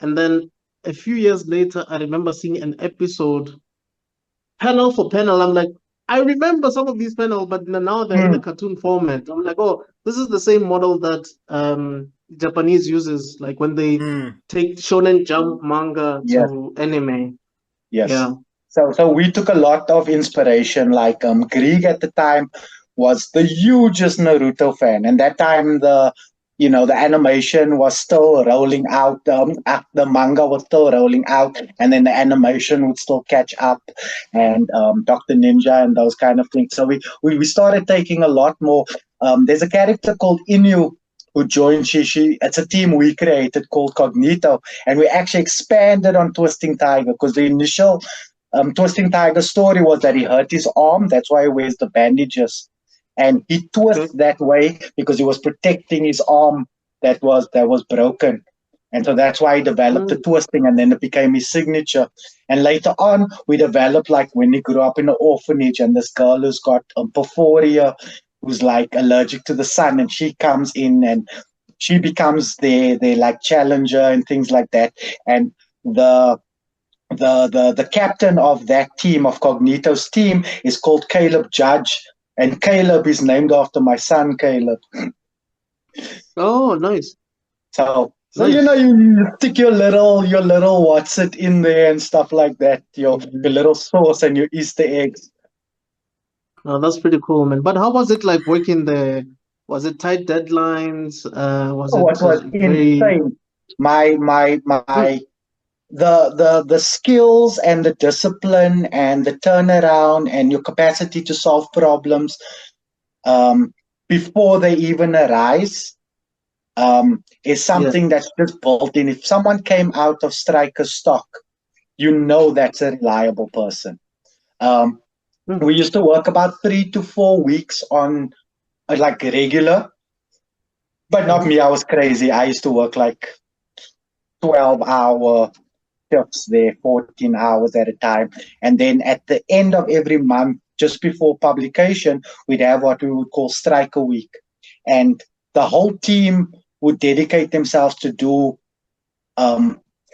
and then a few years later, I remember seeing an episode panel for panel. I'm like, I remember some of these panels, but now they're in a Hmm. cartoon format. I'm like, oh, this is the same model that Japanese uses, like when they Mm. take Shonen Jump manga Yes, to anime. yes. Yeah. So we took a lot of inspiration. Like Grieg at the time was the hugest Naruto fan, and that time the animation was still rolling out. The manga was still rolling out, and then the animation would still catch up, and Dr. Ninja and those kind of things. So we started taking a lot more. There's a character called Inu who joined Shishi. It's a team we created called Cognito, and we actually expanded on Twisting Tiger because the initial Twisting Tiger story was that he hurt his arm. That's why he wears the bandages, and he twists Okay. that way because he was protecting his arm that was broken. And so that's why he developed the Mm, twisting, and then it became his signature. And later on, we developed like when he grew up in an orphanage, and this girl who's got porphyria, who's like allergic to the sun, and she comes in and she becomes their like challenger and things like that. And the the captain of that team, of Cognito's team, is called Caleb Judge, and Caleb is named after my son Caleb. oh, nice. So Nice. you stick your little what's it in there and stuff like that, your Mhm. little sauce and your Easter eggs. Oh, that's pretty cool, man. But how was it like working there? Was it tight deadlines? Was it What was very insane, my mm, my the skills and the discipline and the turnaround and your capacity to solve problems um, before they even arise is yeah. something that's just built in. If someone came out of striker stock, you know that's a reliable person. Um, Mm, we used to work about 3 to 4 weeks on like regular, but not mhm. me. I was crazy. I used to work like 12-hour shifts there, 14 hours at a time. And then at the end of every month, just before publication, we'd have what we would call Striker Week. And the whole team would dedicate themselves to do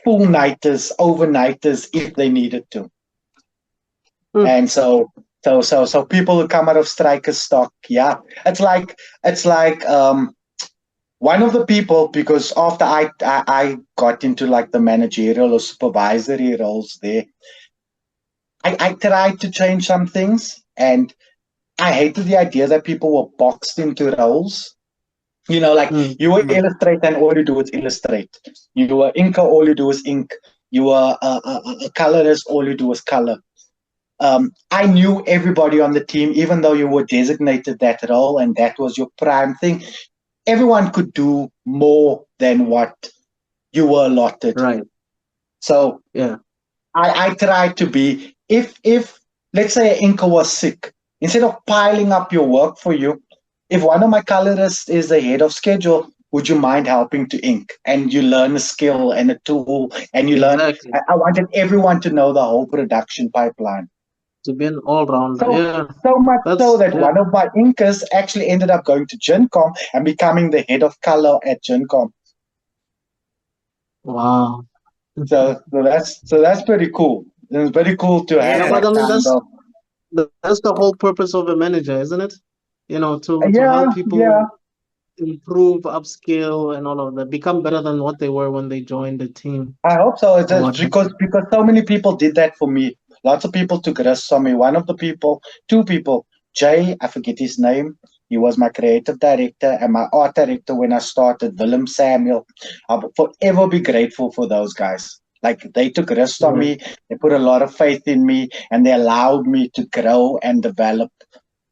full nighters, overnighters if they needed to. Mm, And so people who come out of striker stock, yeah, it's like one of the people, because after I got into like the managerial or supervisory roles there, I tried to change some things, and I hated the idea that people were boxed into roles. Like you were mm. illustrator and all you do is illustrate. You were inker, all you do is ink. You were a colorist, all you do is color. I knew everybody on the team, even though you were designated that role and that was your prime thing. Everyone could do more than what you were allotted. Right. So Yeah. I tried to be, if let's say an inker was sick, instead of piling up your work for you, if one of my colorists is ahead of schedule, would you mind helping to ink? And you learn a skill and a tool, and you learn. Exactly. I wanted everyone to know the whole production pipeline. To be an all-rounder. So Yeah. so much so That's that yeah. one of my inkers actually ended up going to GenCom and becoming the head of color at GenCom. Wow. So that's pretty cool. It's very cool to have Yeah, Yeah. but that I mean kind of that's the whole purpose of a manager, isn't it? To yeah, help yeah. people improve, upskill, and all of that, become better than what they were when they joined the team I hope so. It's or just what have because so many people did that for me. Lots of people took risks on me. One of the people, two people, Jay, I forget his name. He was my creative director and my art director when I started, Willem Samuel. I'll forever be grateful for those guys. Like they took risks on you. me, they put a lot of faith in me, and they allowed me to grow and develop.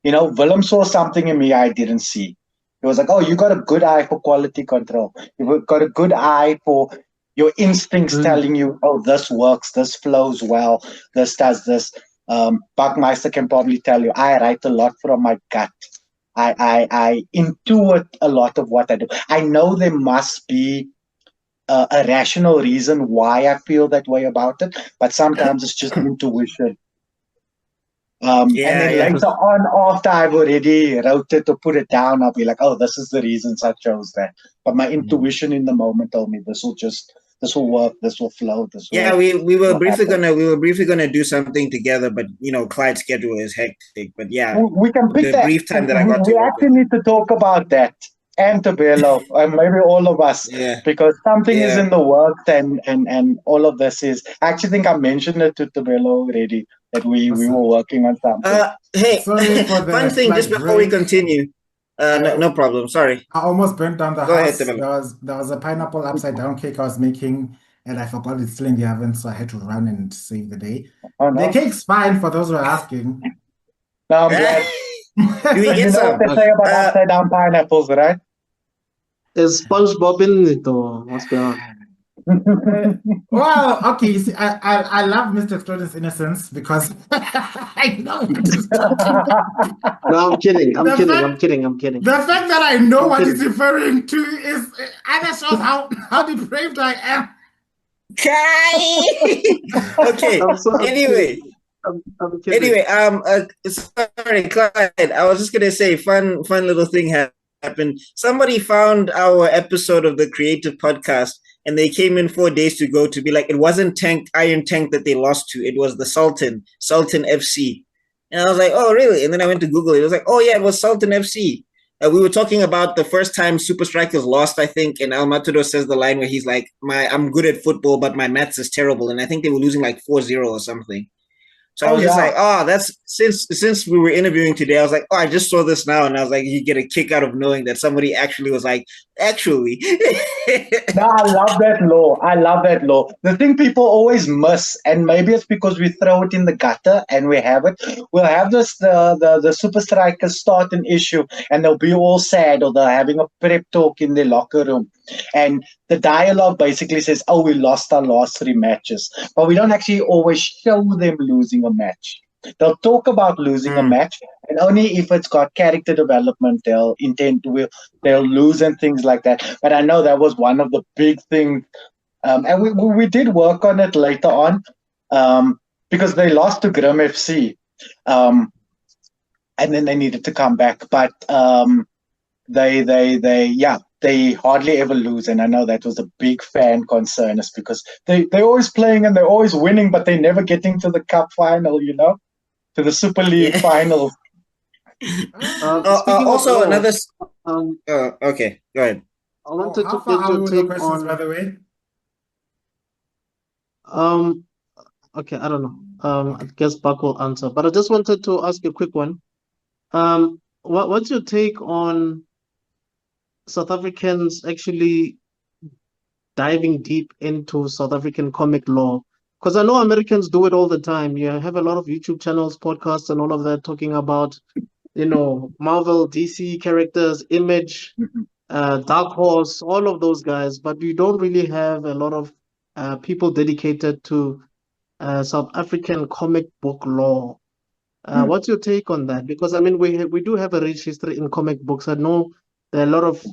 Willem saw something in me I didn't see. He was like, "Oh, you got a good eye for quality control. You've got a good eye for Your instincts telling you, oh, this works, this flows well, this does this. BuckMeister can probably tell you, I write a lot from my gut. I intuit a lot of what I do. I know there must be a rational reason why I feel that way about it, but sometimes it's just intuition. And then later on, after I've already wrote it or put it down, I'll be like, oh, this is the reasons I chose that. But my intuition in the moment told me this will work, this will flow, this will. Yeah, we were briefly gonna do something together, but Clyde's schedule is hectic. But yeah, we can pick that. Brief time that I got we actually need to talk about that and Tebello, and maybe all of us, because something is in the works, and all of this is. I actually think I mentioned it to Tebello already that we were working on something. Hey, sorry for the fun thing just before we continue. No problem. Sorry. I almost burnt down the Go house. ahead, there was a pineapple upside down cake I was making, and I forgot it's still in the oven, so I had to run and save the day. Oh, no. The cake's fine for those who are asking. No, I'm glad. Do we get some? What they say about upside down pineapples, right? Is SpongeBob in it or what's going on? Well, okay, you see, I love Mr. Extrodin's innocence because I know No, I'm kidding. I'm kidding. The fact that I know what he's referring to is either shows how depraved I am. Okay. Anyway. I'm kidding. Anyway, sorry, Clyde. I was just gonna say, fun little thing happened. Somebody found our episode of the Creative Podcast, and they came in 4 days to go to be like, it wasn't Iron Tank that they lost to, it was the Sultan FC. And I was like, oh, really? And then I went to Google it. It was like, oh, yeah, it was Sultan FC. We were talking about the first time Super Strikers lost, I think, and El Matador says the line where he's like, I'm good at football, but my maths is terrible. And I think they were losing like 4-0 or something. So I was just like, oh, that's since we were interviewing today, I was like, oh, I just saw this now. And I was like, you get a kick out of knowing that somebody actually was like, actually. No, I love that law. The thing people always miss, and maybe it's because we throw it in the gutter and we have it. We'll have this, the Super Strikers start an issue and they'll be all sad, or they're having a prep talk in their locker room. And the dialogue basically says, oh, we lost our last 3 matches. But we don't actually always show them losing a match. They'll talk about losing a match, and only if it's got character development, they'll lose and things like that. But I know that was one of the big things. And we did work on it later on, because they lost to Grim FC. And then they needed to come back. But they hardly ever lose, and I know that was a big fan concern, is because they're always playing and they're always winning, but they're never getting to the cup final, to the Super League final. Also, another. Okay, go ahead. I wanted How to far get are we your with your take questions, by on. the way? Okay, I don't know. I guess Buck will answer, but I just wanted to ask you a quick one. What's your take on South Africans actually diving deep into South African comic lore? Because I know Americans do it all the time. You have a lot of YouTube channels, podcasts, and all of that talking about, Marvel, DC characters, Image, Dark Horse, all of those guys. But you don't really have a lot of people dedicated to South African comic book lore. What's your take on that? Because I mean, we do have a rich history in comic books. I know there are a lot of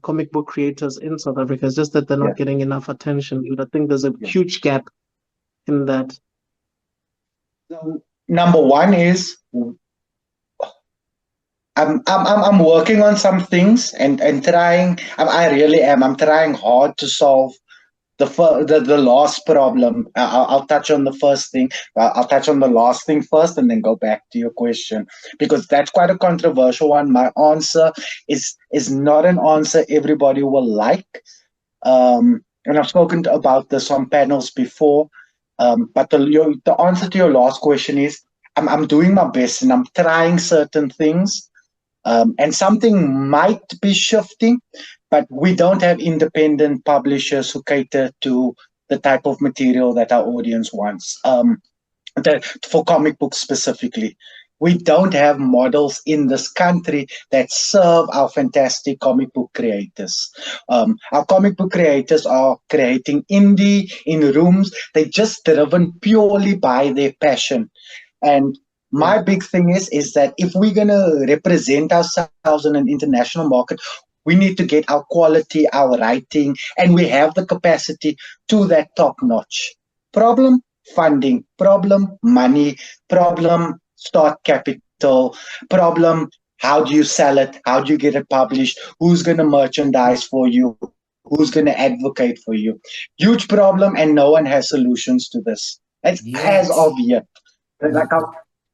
comic book creators in South Africa. It's just that they're not getting enough attention. But I think there's a huge gap in that. So, number one is I'm working on some things and trying. I really am. I'm trying hard to solve the last problem. I'll touch on the first thing. I'll touch on the last thing first, and then go back to your question, because that's quite a controversial one. My answer is not an answer everybody will like. And I've spoken about this on panels before. But the answer to your last question is I'm doing my best, and I'm trying certain things. And something might be shifting, but we don't have independent publishers who cater to the type of material that our audience wants. For comic books specifically, we don't have models in this country that serve our fantastic comic book creators. Our comic book creators are creating indie in rooms. They're just driven purely by their passion. And my big thing is that if we're going to represent ourselves in an international market, we need to get our quality, our writing, and we have the capacity to that top notch. Problem? Funding. Problem? Money. Problem? Start capital. Problem? How do you sell it? How do you get it published? Who's going to merchandise for you? Who's going to advocate for you? Huge problem, and no one has solutions to this. As of yet. Like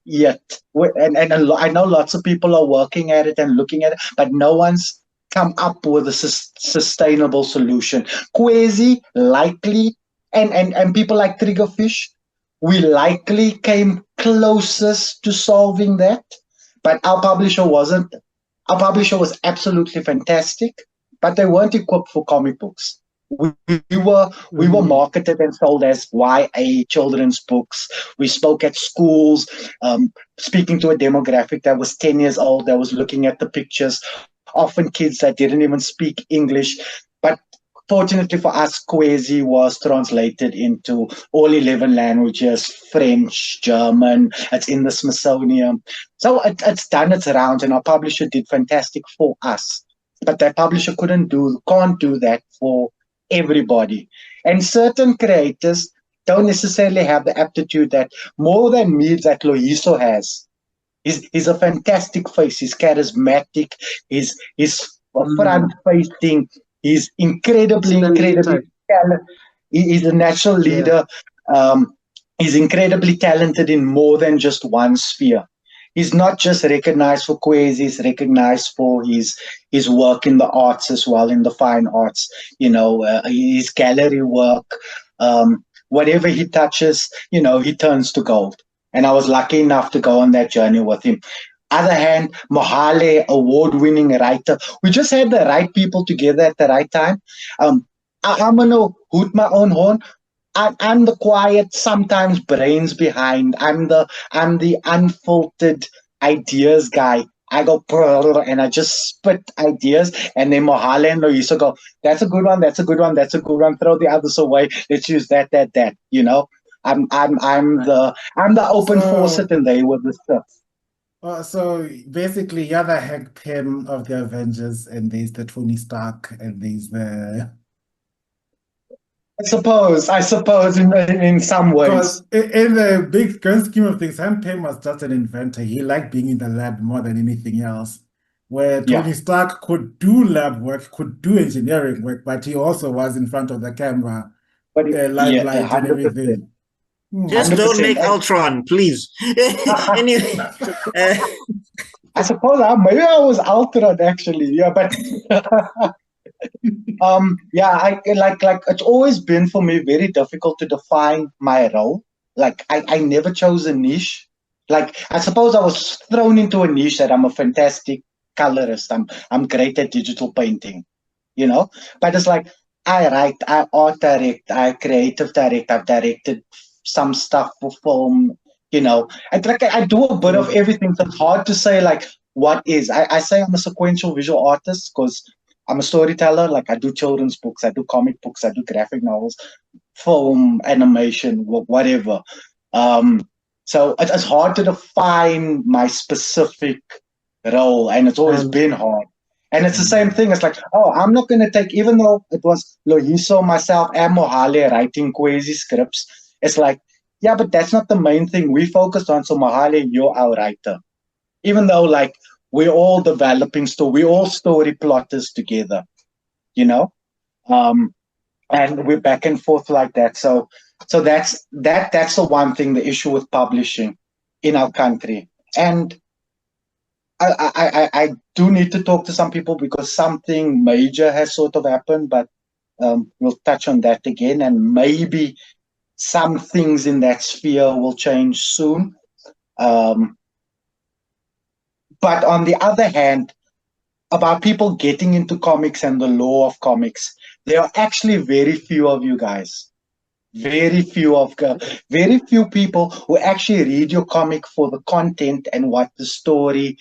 yet. And I know lots of people are working at it and looking at it, but no one's come up with a sustainable solution. Kwezi likely, and people like Triggerfish, we likely came closest to solving that, but our publisher wasn't. Our publisher was absolutely fantastic, but they weren't equipped for comic books. We were marketed and sold as YA children's books. We spoke at schools, speaking to a demographic that was 10 years old, that was looking at the pictures, often kids that didn't even speak English. But fortunately for us, Kwezi was translated into all 11 languages, French, German. It's in the Smithsonian. So it's done its rounds, and our publisher did fantastic for us. But that publisher can't do that for everybody. And certain creators don't necessarily have the aptitude that more than me that Loyiso has. He's a fantastic face. He's charismatic. He's front-facing. He's incredibly talented. He's a natural leader. He's incredibly talented in more than just one sphere. He's not just recognized for Kwezi, he's recognized for his work in the arts as well, in the fine arts, his gallery work. Whatever he touches, he turns to gold. And I was lucky enough to go on that journey with him. Other hand, Mohale, award-winning writer. We just had the right people together at the right time. I'm going to hoot my own horn. I'm the quiet, sometimes brains behind. I'm the unfiltered ideas guy. I go and I just spit ideas, and then Mohale and Loyiso go, that's a good one, that's a good one, that's a good one. Throw the others away. Let's use that. I'm the open faucet, and they were the stuff. So basically, you're the Hank Pym of the Avengers, and there's the Tony Stark, and there's the. I suppose in some ways. Because in the big grand scheme of things, Hank Pym was just an inventor. He liked being in the lab more than anything else. Where Tony Stark could do lab work, could do engineering work, but he also was in front of the camera, limelight and everything. Just 100%. Don't make Ultron, please. Anyway, I suppose maybe I was Ultron actually, but I it's always been for me very difficult to define my role. Like I never chose a niche. Like I suppose I was thrown into a niche that I'm a fantastic colorist. I'm great at digital painting, But it's like I write, I art direct, I creative direct, I've directed some stuff for film, I do a bit of everything. So it's hard to say like what is. I say I'm a sequential visual artist because I'm a storyteller. Like I do children's books, I do comic books, I do graphic novels, film, animation, whatever. So it's hard to define my specific role, and it's always been hard. And it's the same thing. It's like, I'm not going to take, even though it was Loyiso, myself, and Mohale writing Kwezi scripts, it's like, yeah, but that's not the main thing we focused on. So Mohale, you're our writer. Even though like we're all developing we're all story plotters together, and we're back and forth like that. So that's the one thing, the issue with publishing in our country. And I do need to talk to some people because something major has sort of happened, but we'll touch on that again, and maybe some things in that sphere will change soon. But on the other hand, about people getting into comics and the law of comics, there are actually very few of you guys. Very few people who actually read your comic for the content and what the story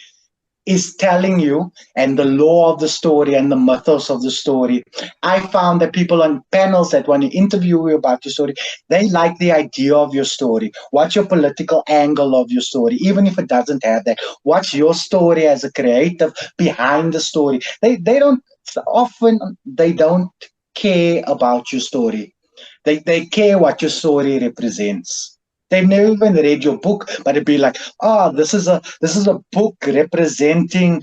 is telling you and the lore of the story and the mythos of the story. I found that people on panels that want to interview you about your story, they like the idea of your story. What's your political angle of your story? Even if it doesn't have that, what's your story as a creative behind the story? They don't often they don't care about your story. They care what your story represents. They've never even read your book, but it'd be like, oh, this is a book representing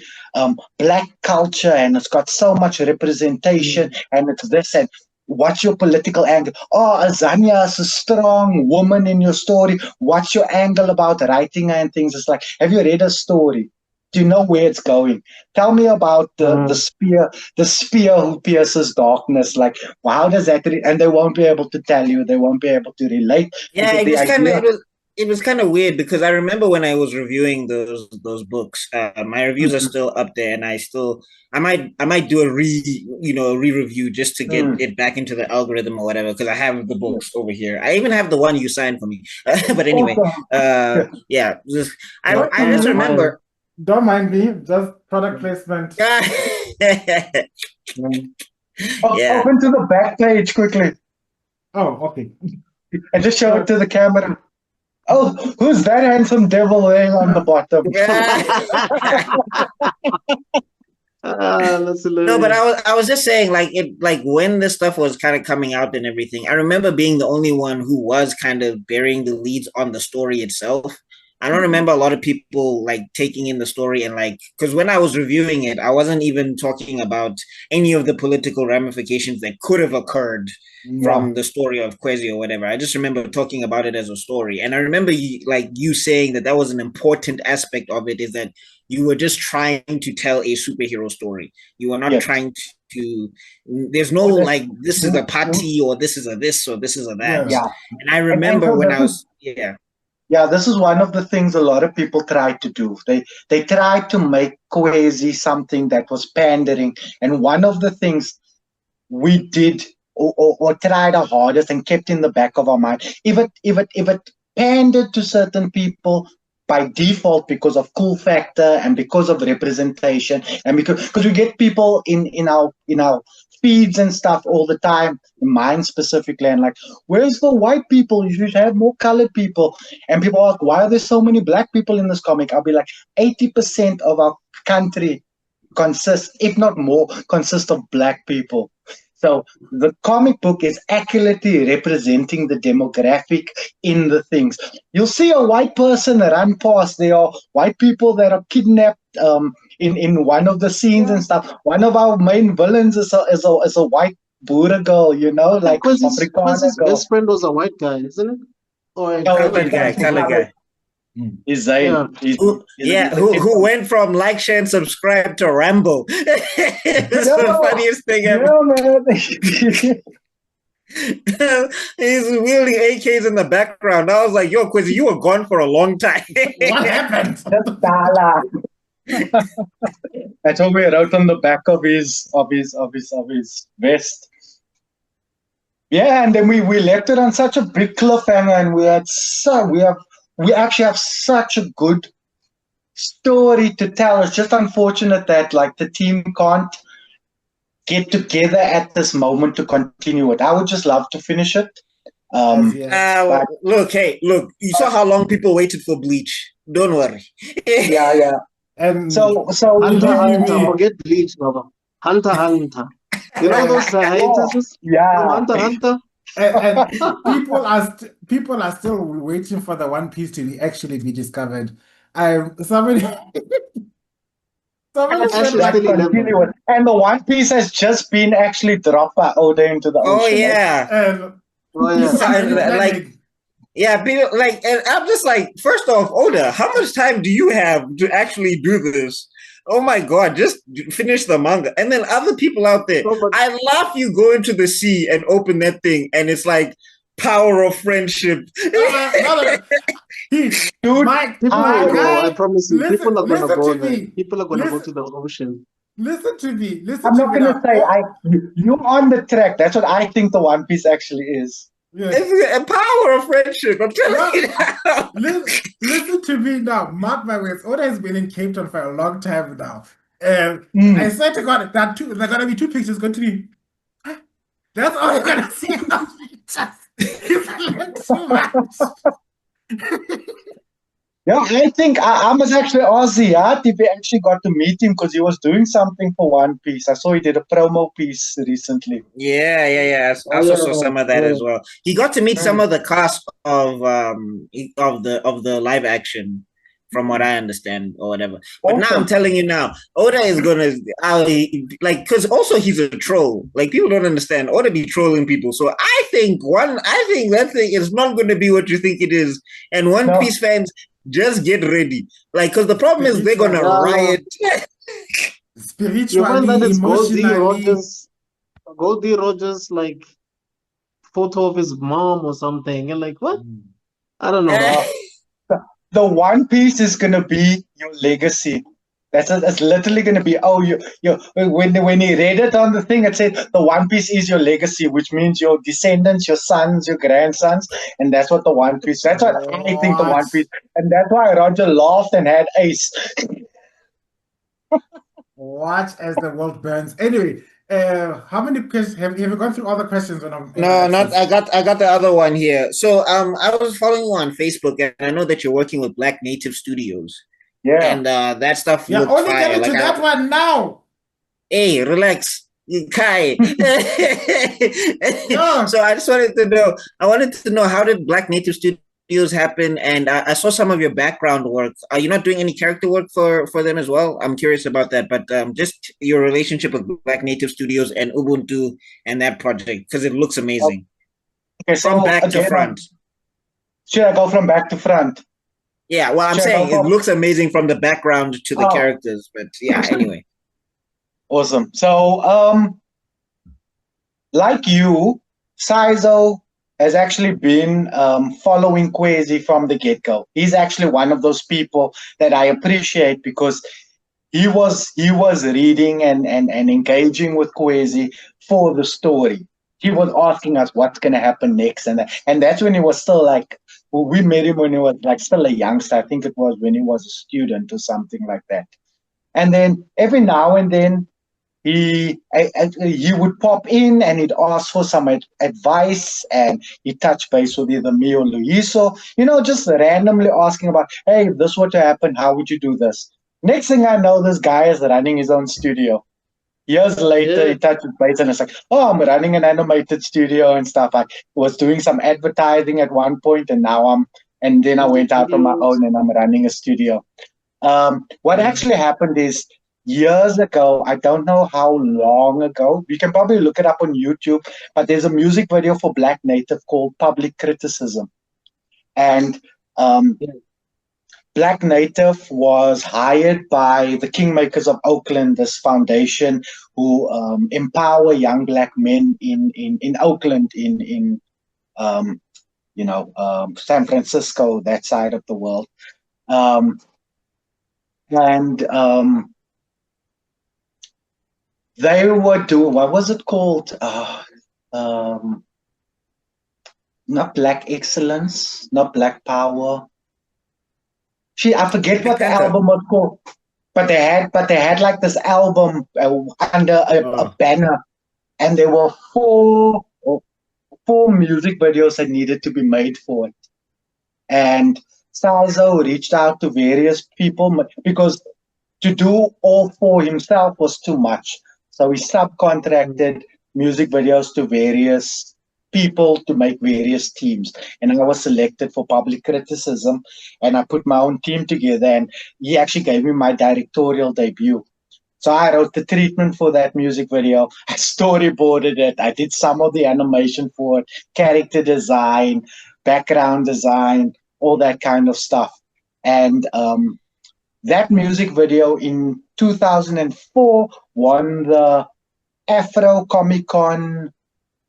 black culture, and it's got so much representation, and it's this and what's your political angle? Oh, Azania is a strong woman in your story. What's your angle about writing her and things? It's like, have you read a story? Do you know where it's going? Tell me about the spear who pierces darkness. Like, how does that? And they won't be able to tell you. They won't be able to relate. Yeah, it was kind of weird because I remember when I was reviewing those books. My reviews are still up there, and I might do a re-review just to get it back into the algorithm or whatever, because I have the books over here. I even have the one you signed for me. But anyway, yeah, I just remember. Don't mind me, just product placement. Yeah. Open to the back page quickly. Oh, okay. And just show it to the camera. Oh, who's that handsome devil laying on the bottom? No, but I was just saying, like when this stuff was kind of coming out and everything, I remember being the only one who was kind of bearing the leads on the story itself. I don't remember a lot of people like taking in the story and like, because when I was reviewing it, I wasn't even talking about any of the political ramifications that could have occurred from the story of Kwezi or whatever. I just remember talking about it as a story. And I remember you saying that was an important aspect of it, is that you were just trying to tell a superhero story. You were not trying to, there's no like, this is a party or this is a this or this is a that. Yeah. And I remember when I was, Yeah, this is one of the things a lot of people tried to do. They tried to make Kwezi something that was pandering. And one of the things we did or tried our hardest and kept in the back of our mind, if it pandered to certain people by default because of cool factor and because of representation, and because we get people in our feeds and stuff all the time, mine specifically, and like, where's the white people? You should have more colored people. And people ask, why are there so many black people in this comic? I'll be like, 80% of our country consists, if not more, consists of black people. So the comic book is accurately representing the demographic in the things. You'll see a white person run past. There are white people that are kidnapped in one of the scenes and stuff. One of our main villains is a white Boer girl, you know, like because his best friend was a white guy, isn't it? Or a colored guy. Is Zayn. Who went from like, share, and subscribe to Rambo. It's the funniest thing ever. Man. He's wielding AKs in the background. I was like, yo, Kwezi, you were gone for a long time. What happened? That's what we wrote on the back of his vest. Yeah, and then we left it on such a big cliffhanger, and we actually have such a good story to tell. It's just unfortunate that like the team can't get together at this moment to continue it. I would just love to finish it. Look, you saw how long people waited for Bleach. Don't worry. Yeah. And so Hunter, forget Bleach, brother. Hunter. You know those hiatuses? Yeah. Hunter. And people are still waiting for the One Piece to actually be discovered. Somebody said and the One Piece has just been actually dropped by Oda into the ocean. Oh yeah. People like, and I'm just like, first off, Oda, how much time do you have to actually do this? Oh my God, just finish the manga. And then other people out there, I laugh you go into the sea and open that thing and it's like power of friendship. Dude, I promise you, people are going to go there. People are going to go to the ocean. Listen to me. I'm not going to say, you're on the track. That's what I think the One Piece actually is. Yeah. It's a power of friendship. I'm telling you now. Listen to me now. Mark my words. Oda has been in Cape Town for a long time now. And I swear to God, there are gonna be two pictures going to be. That's all you're gonna see in those pictures. It's like too much. Yeah, I think I must actually ask Ziad if we actually got to meet him because he was doing something for One Piece. I saw he did a promo piece recently. Yeah. I Oh also yeah, saw some of that yeah. as well. He got to meet some of the cast of the live action, from what I understand or whatever. But now I'm Awesome. telling you now, Oda is gonna like, because also he's a troll. Like, people don't understand. Oda be trolling people. So I think that thing is not going to be what you think it is. And One No. Piece fans, just get ready. Like, because the problem is they're gonna riot. You find Spiritually, that it's emotionally. Goldie Rogers, like photo of his mom or something. You're like, what? I don't know. The One Piece is gonna be your legacy. That's literally gonna be when he read it on the thing, it said the One Piece is your legacy, which means your descendants, your sons, your grandsons, and that's what the One Piece. That's what I think the One Piece, and that's why Roger laughed and had Ace. Watch as the world burns. Anyway, how many questions have you gone through all the questions on No, not I got the other one here. So I was following you on Facebook, and I know that you're working with Black Native Studios. Yeah. And that stuff Yeah, looked only fire. get into that one now. Hey, relax, Kai. Yeah. So I wanted to know, how did Black Native Studios happen? And I saw some of your background work. Are you not doing any character work for them as well? I'm curious about that. But just your relationship with Black Native Studios and Ubuntu and that project, because it looks amazing. Okay, so From back to again, front. should I go from back to front? Yeah, well, I'm Should I saying go it from- looks amazing from the background to the characters. But yeah, anyway. Awesome. So, like you, Saizo has actually been following Kwezi from the get-go. He's actually one of those people that I appreciate because he was reading and engaging with Kwezi for the story. He was asking us what's going to happen next, and that's when he was still like, we met him when he was like still a youngster. I think it was when he was a student or something like that. And then every now and then he would pop in and he'd ask for some advice, and he'd touch base with either me or Luiso, just randomly asking about, hey, if this were to happen, how would you do this? Next thing I know, this guy is running his own studio. Years later, he touched base and it's like, oh, I'm running an animated studio and stuff. I was doing some advertising at one point, and then I went out on my own and I'm running a studio. What actually happened is, years ago, I don't know how long ago, you can probably look it up on YouTube, but there's a music video for Black Native called Public Criticism. And Black Native was hired by the Kingmakers of Oakland, this foundation who empower young Black men in Oakland, in San Francisco, that side of the world. They were doing, what was it called? Not Black Excellence, not Black Power. I forget what the album was called, but they had like this album under a banner, and there were four music videos that needed to be made for it. And Saizo reached out to various people because to do all four himself was too much. So he subcontracted music videos to various people to make various teams. And I was selected for Public Criticism, and I put my own team together, and he actually gave me my directorial debut. So I wrote the treatment for that music video. I storyboarded it. I did some of the animation for it, character design, background design, all that kind of stuff. And that music video in 2004 won the Afro Comic Con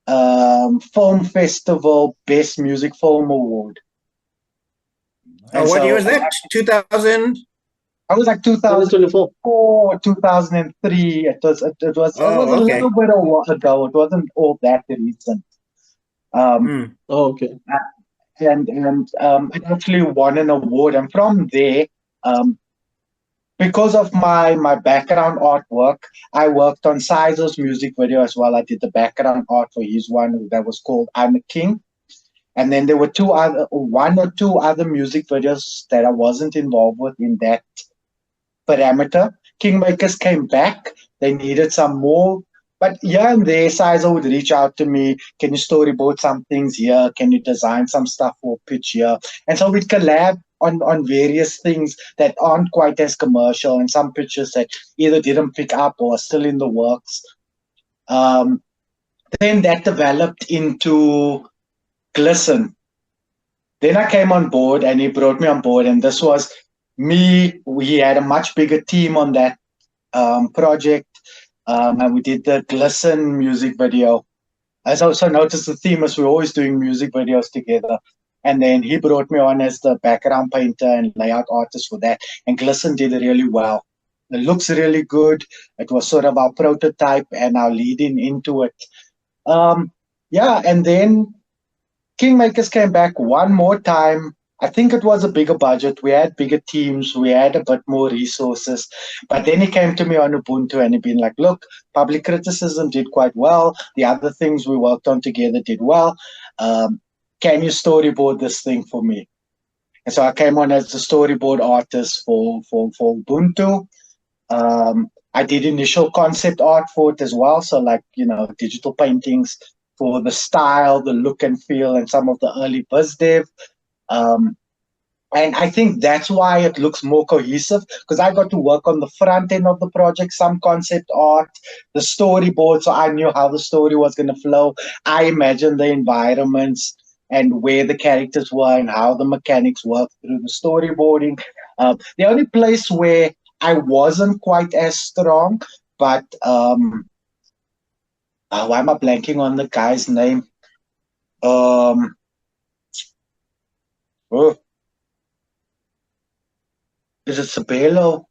Film Festival Best Music Film Award. What year was that? 2000? I was like 2004, 2003. It was a little bit ago. It wasn't all that recent. Oh, okay. And it actually won an award. And from there, because of my background artwork, I worked on Sizo's music video as well. I did the background art for his one that was called "I'm a King." And then there were one or two other music videos that I wasn't involved with in that parameter. Kingmakers came back. They needed some more. But here and there, Sizer would reach out to me. Can you storyboard some things here? Can you design some stuff for a pitch here? And so we'd collab on various things that aren't quite as commercial and some pitches that either didn't pick up or are still in the works. Then that developed into Glisten. Then I came on board and he brought me on board, and this was me. We had a much bigger team on that project, and we did the Glisten music video. I also noticed the theme is we're always doing music videos together. And then he brought me on as the background painter and layout artist for that. And Glisten did really well. It looks really good. It was sort of our prototype and our leading into it. Yeah, and then Kingmakers came back one more time. I think it was a bigger budget. We had bigger teams. We had a bit more resources. But then he came to me on Ubuntu and he'd been like, look, public criticism did quite well. The other things we worked on together did well. Can you storyboard this thing for me? And so I came on as the storyboard artist for Ubuntu. I did initial concept art for it as well. So like, digital paintings for the style, the look and feel, and some of the early BizDev. And I think that's why it looks more cohesive, because I got to work on the front end of the project, some concept art, the storyboard, so I knew how the story was going to flow. I imagined the environments and where the characters were and how the mechanics worked through the storyboarding. The only place where I wasn't quite as strong, but why am I blanking on the guy's name? Is it Tebello?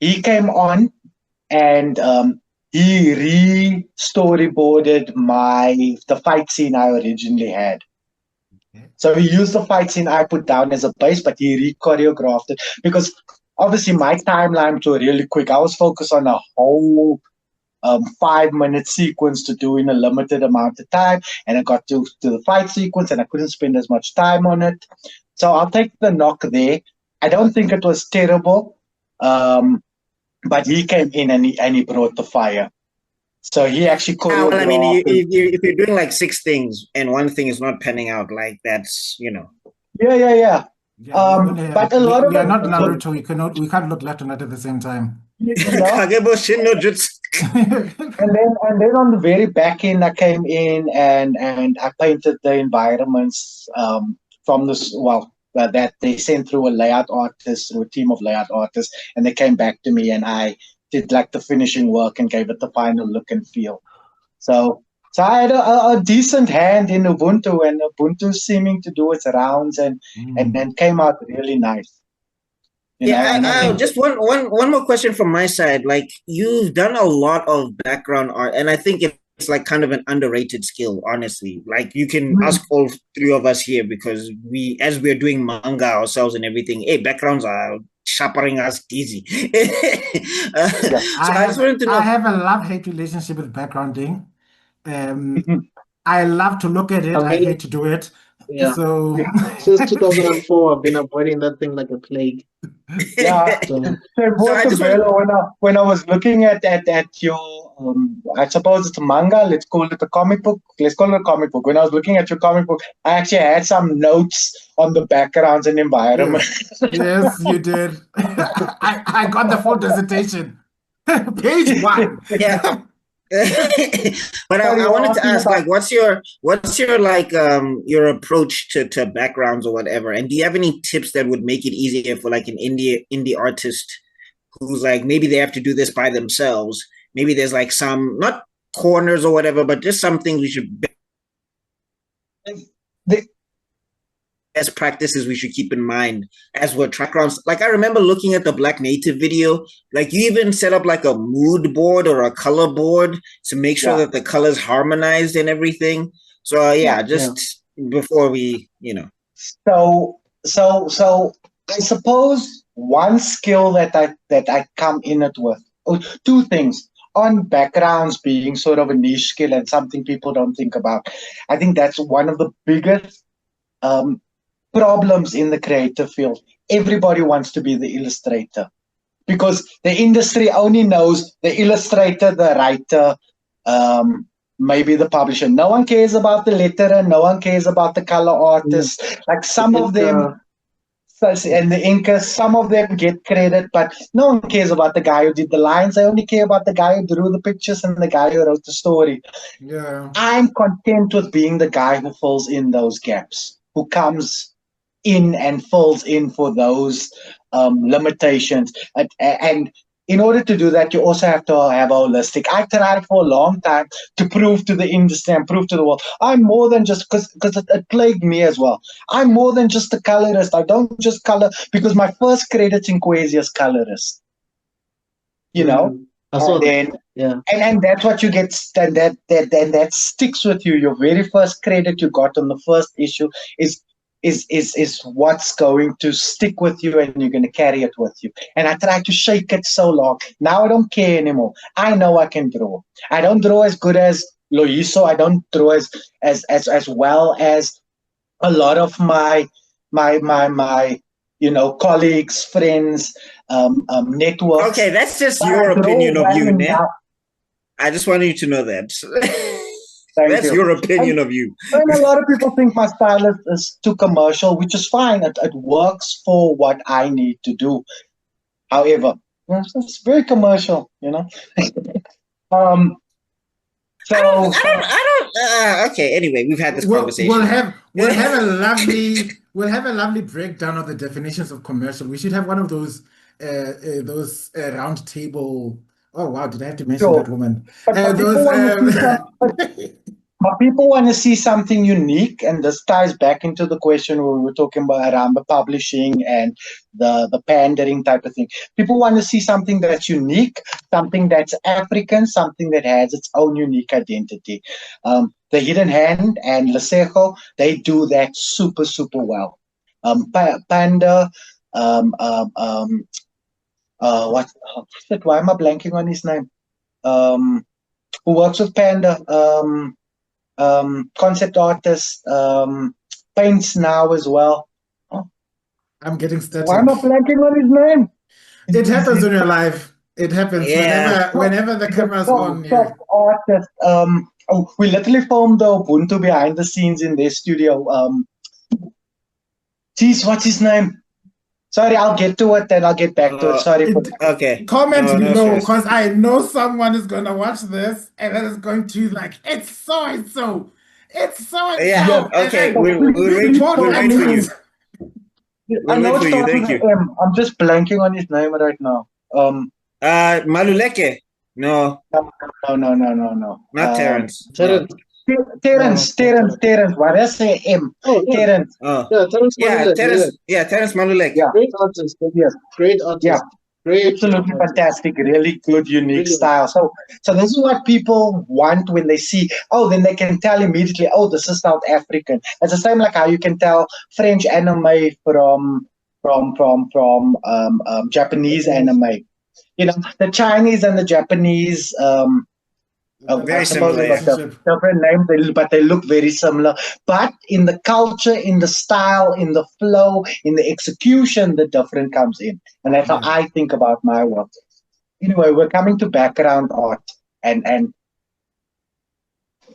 He came on and he re-storyboarded the fight scene I originally had. So he used the fight scene I put down as a base, but he re-choreographed it because obviously my timelines were really quick. I was focused on a whole 5-minute sequence to do in a limited amount of time, and I got to the fight sequence and I couldn't spend as much time on it. So I'll take the knock there. I don't think it was terrible, but he came in and he brought the fire. So he actually choreographed. Well, I mean, if you're doing like 6 things and one thing is not panning out, like that's, Yeah. But a lot of we are not Naruto. We can't look left and right at the same time. And then on the very back end, I came in and I painted the environments from this. That they sent through a layout artist, through a team of layout artists, and they came back to me and I did like the finishing work and gave it the final look and feel. So I had a decent hand in Ubuntu, and Ubuntu seeming to do its rounds and came out really nice. Just one more question from my side. Like, you've done a lot of background art, and I think it's like kind of an underrated skill, honestly. Like, you can ask all 3 of us here, because as we're doing manga ourselves and everything, backgrounds are sharpening us dizzy. I just wanted to know. I have a love-hate relationship with backgrounding. I love to look at it. I hate to do it. Yeah. So since 2004, I've been avoiding that thing like a plague. Yeah. When I was looking at your, I suppose it's a manga. Let's call it a comic book. Let's call it a comic book. When I was looking at your comic book, I actually had some notes on the backgrounds and environment. Yes, you did. I got the full dissertation. Page 1. Yeah. But I wanted to ask, like, what's your like your approach to backgrounds or whatever, and do you have any tips that would make it easier for like an indie artist who's like, maybe they have to do this by themselves, maybe there's like some, not corners or whatever, but just some things we should best practices we should keep in mind as we're backgrounds. Like, I remember looking at the Black Native video, like, you even set up like a mood board or a color board to make sure that the colors harmonized and everything. So yeah, Yeah. just before we, So I suppose one skill that I come in it with, two things on backgrounds being sort of a niche skill and something people don't think about. I think that's one of the biggest problems in the creative field. Everybody wants to be the illustrator because the industry only knows the illustrator, the writer, maybe the publisher. No one cares about the letterer. No one cares about the color artist. Like some of them, and the inkers, some of them get credit, but no one cares about the guy who did the lines. They only care about the guy who drew the pictures and the guy who wrote the story. Yeah. I'm content with being the guy who fills in those gaps, who comes in and fills in for those limitations. And in order to do that, you also have to have a holistic. I tried for a long time to prove to the industry and prove to the world, I'm more than just, because it plagued me as well. I'm more than just a colorist. I don't just color, because my first credit in Poesia is colorist. You know? And then, and that's what you get, and that sticks with you. Your very first credit you got on the first issue is what's going to stick with you, and you're going to carry it with you. And I tried to shake it so long. Now I don't care anymore. I know I can draw. I don't draw as good as Loiso. I don't draw as well as a lot of my colleagues, friends, networks. Okay, that's just your opinion of you, Nick. I just want you to know that. That's your opinion of you. And a lot of people think my style is too commercial, which is fine. It works for what I need to do. However, it's very commercial, Okay. Anyway, we've had this conversation. We'll have a lovely breakdown of the definitions of commercial. We should have one of those round table. Oh wow! Did I have to mention that woman? But people want to see something unique, and this ties back into the question where we were talking about around the publishing and the pandering type of thing. People want to see something that's unique, something that's African, something that has its own unique identity. The Hidden Hand and Lesego, they do that super, super well. Panda, why am I blanking on his name? Who works with Panda? Concept artist, paints now as well. I'm getting started. Why am I blanking on his name? It happens when you're live. It happens whenever the camera's on. Artist. We literally filmed the Ubuntu behind the scenes in their studio. Geez, what's his name? Sorry, I'll get to it and I'll get back to it. Sorry. Okay. Comment below, because I know someone is going to watch this and that is going to it's so. Yeah. Okay. We'll wait for you. I know it starts with an M. I'm just blanking on his name right now. Maluleke. No. No. Not Terrence. Terrence. Why did I say M? Terrence. Terrence Maluleke. Yeah. Great artist. Yes. Great artist. Yeah. Great. Absolutely fantastic. Really good, unique style. So this is what people want when they see, then they can tell immediately, this is South African. It's the same like how you can tell French anime from Japanese anime. The Chinese and the Japanese, very similar, different names, but they look very similar. But in the culture, in the style, in the flow, in the execution, the difference comes in. And that's how I think about my work. Anyway, we're coming to background art and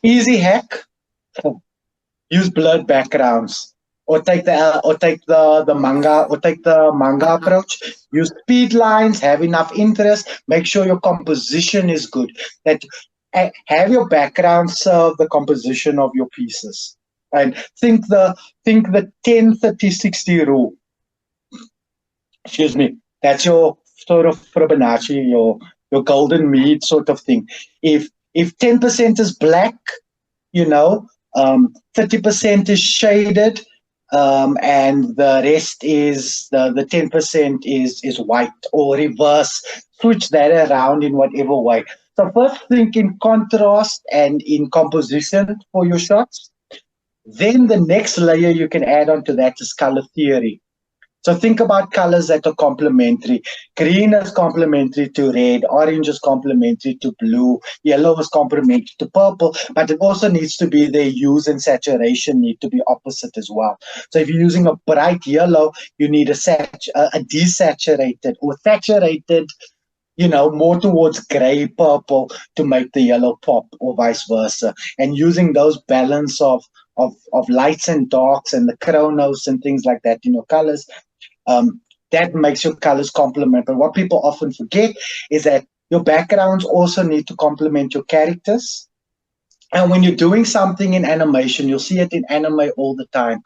easy hack. Use blurred backgrounds. Or take the manga approach. Use speed lines, have enough interest, make sure your composition is good. That have your background serve the composition of your pieces. And think the 10-30-60 rule. Excuse me. That's your sort of Fibonacci, your golden mean sort of thing. If 10% is black, 30% is shaded, and the rest is the 10% is white, or reverse. Switch that around in whatever way. So first think in contrast and in composition for your shots. Then the next layer you can add onto that is color theory. So think about colors that are complementary. Green is complementary to red, orange is complementary to blue, yellow is complementary to purple, but it also needs to be their hues and saturation need to be opposite as well. So if you're using a bright yellow, you need a desaturated or saturated, more towards gray purple to make the yellow pop, or vice versa. And using those balance of lights and darks and the chronos and things like that, colors, that makes your colors complement. But what people often forget is that your backgrounds also need to complement your characters. And when you're doing something in animation, you'll see it in anime all the time.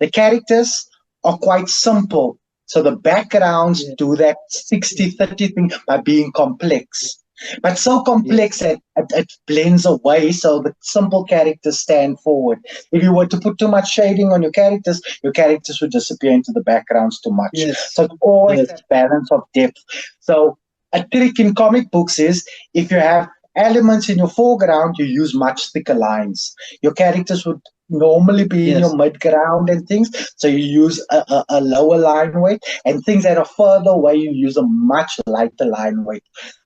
The characters are quite simple. So the backgrounds do that 60-30 thing by being complex. But so complex that it blends away, so the simple characters stand forward. If you were to put too much shading on your characters would disappear into the backgrounds too much. So it's always that balance of depth. So a trick in comic books is if you have elements in your foreground, you use much thicker lines. Your characters would normally be in your mid-ground and things, so you use a lower line weight, and things that are further away, you use a much lighter line weight.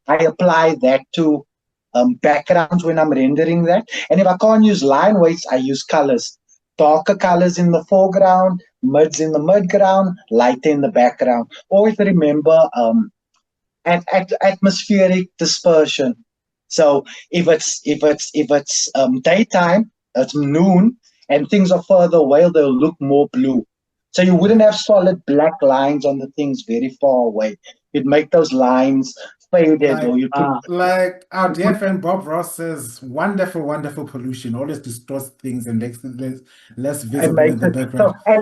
I apply that to backgrounds when I'm rendering that. And if I can't use line weights, I use colors. Darker colors in the foreground, mids in the midground, lighter in the background. Always remember atmospheric dispersion. So if it's daytime, it's noon, and things are further away, they'll look more blue. So you wouldn't have solid black lines on the things very far away. You'd make those lines faded, or you put like our dear friend Bob Ross says, wonderful, wonderful pollution always distorts things and makes it less visible in the background. So,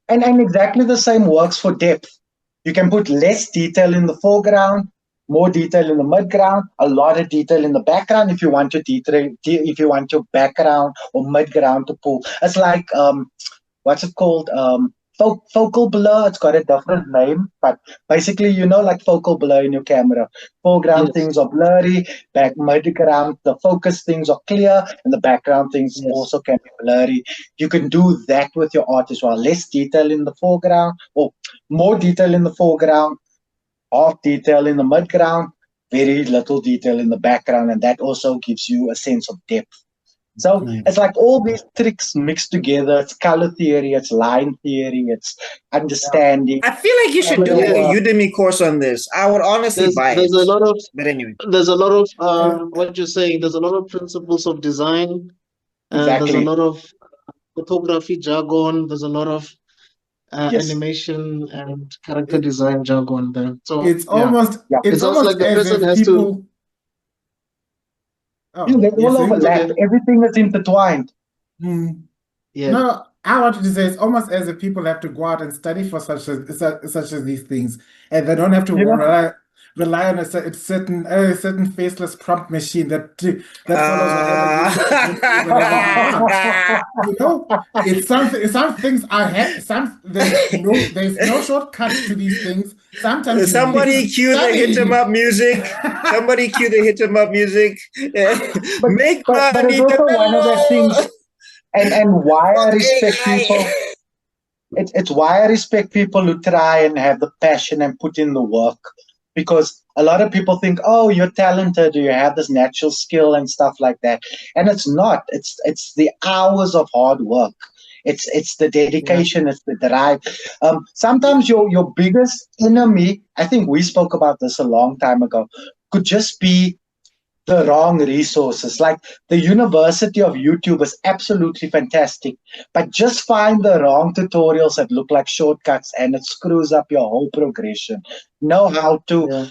and exactly the same works for depth. You can put less detail in the foreground, more detail in the midground, a lot of detail in the background if you want your if you want your background or midground to pull. It's like what's it called? Focal blur. It's got a different name, but basically, like focal blur in your camera. Foreground things are blurry, midground, the focus things are clear, and the background things also can be blurry. You can do that with your art as well. Less detail in the foreground, or more detail in the foreground, half detail in the midground, very little detail in the background, and that also gives you a sense of depth. So it's like all these tricks mixed together. It's color theory, it's line theory, it's understanding. I feel like you should do a Udemy course on this. I would honestly buy it. A lot of, but anyway, there's a lot of what you're saying. There's a lot of principles of design, and there's a lot of photography jargon. There's a lot of animation and character design jargon there. So it's almost it's almost like the person has to. They all overlap. Everything is intertwined. No, I wanted to say it's almost as if people have to go out and study for such as these things, and they don't have to rely on a certain faceless prompt machine that follows whatever it's some things I have. There's no shortcut to these things. Sometimes somebody cue the hit 'em up music. Somebody cue the hit 'em up music. Make but it's also one of the things, and why I respect people. It's why I respect people who try and have the passion and put in the work. Because a lot of people think, oh, you're talented, you have this natural skill and stuff like that. And it's not. It's the hours of hard work. It's the dedication, it's the drive. Sometimes your biggest enemy, I think we spoke about this a long time ago, could just be the wrong resources. Like the University of YouTube is absolutely fantastic, but just find the wrong tutorials that look like shortcuts and it screws up your whole progression. Know how to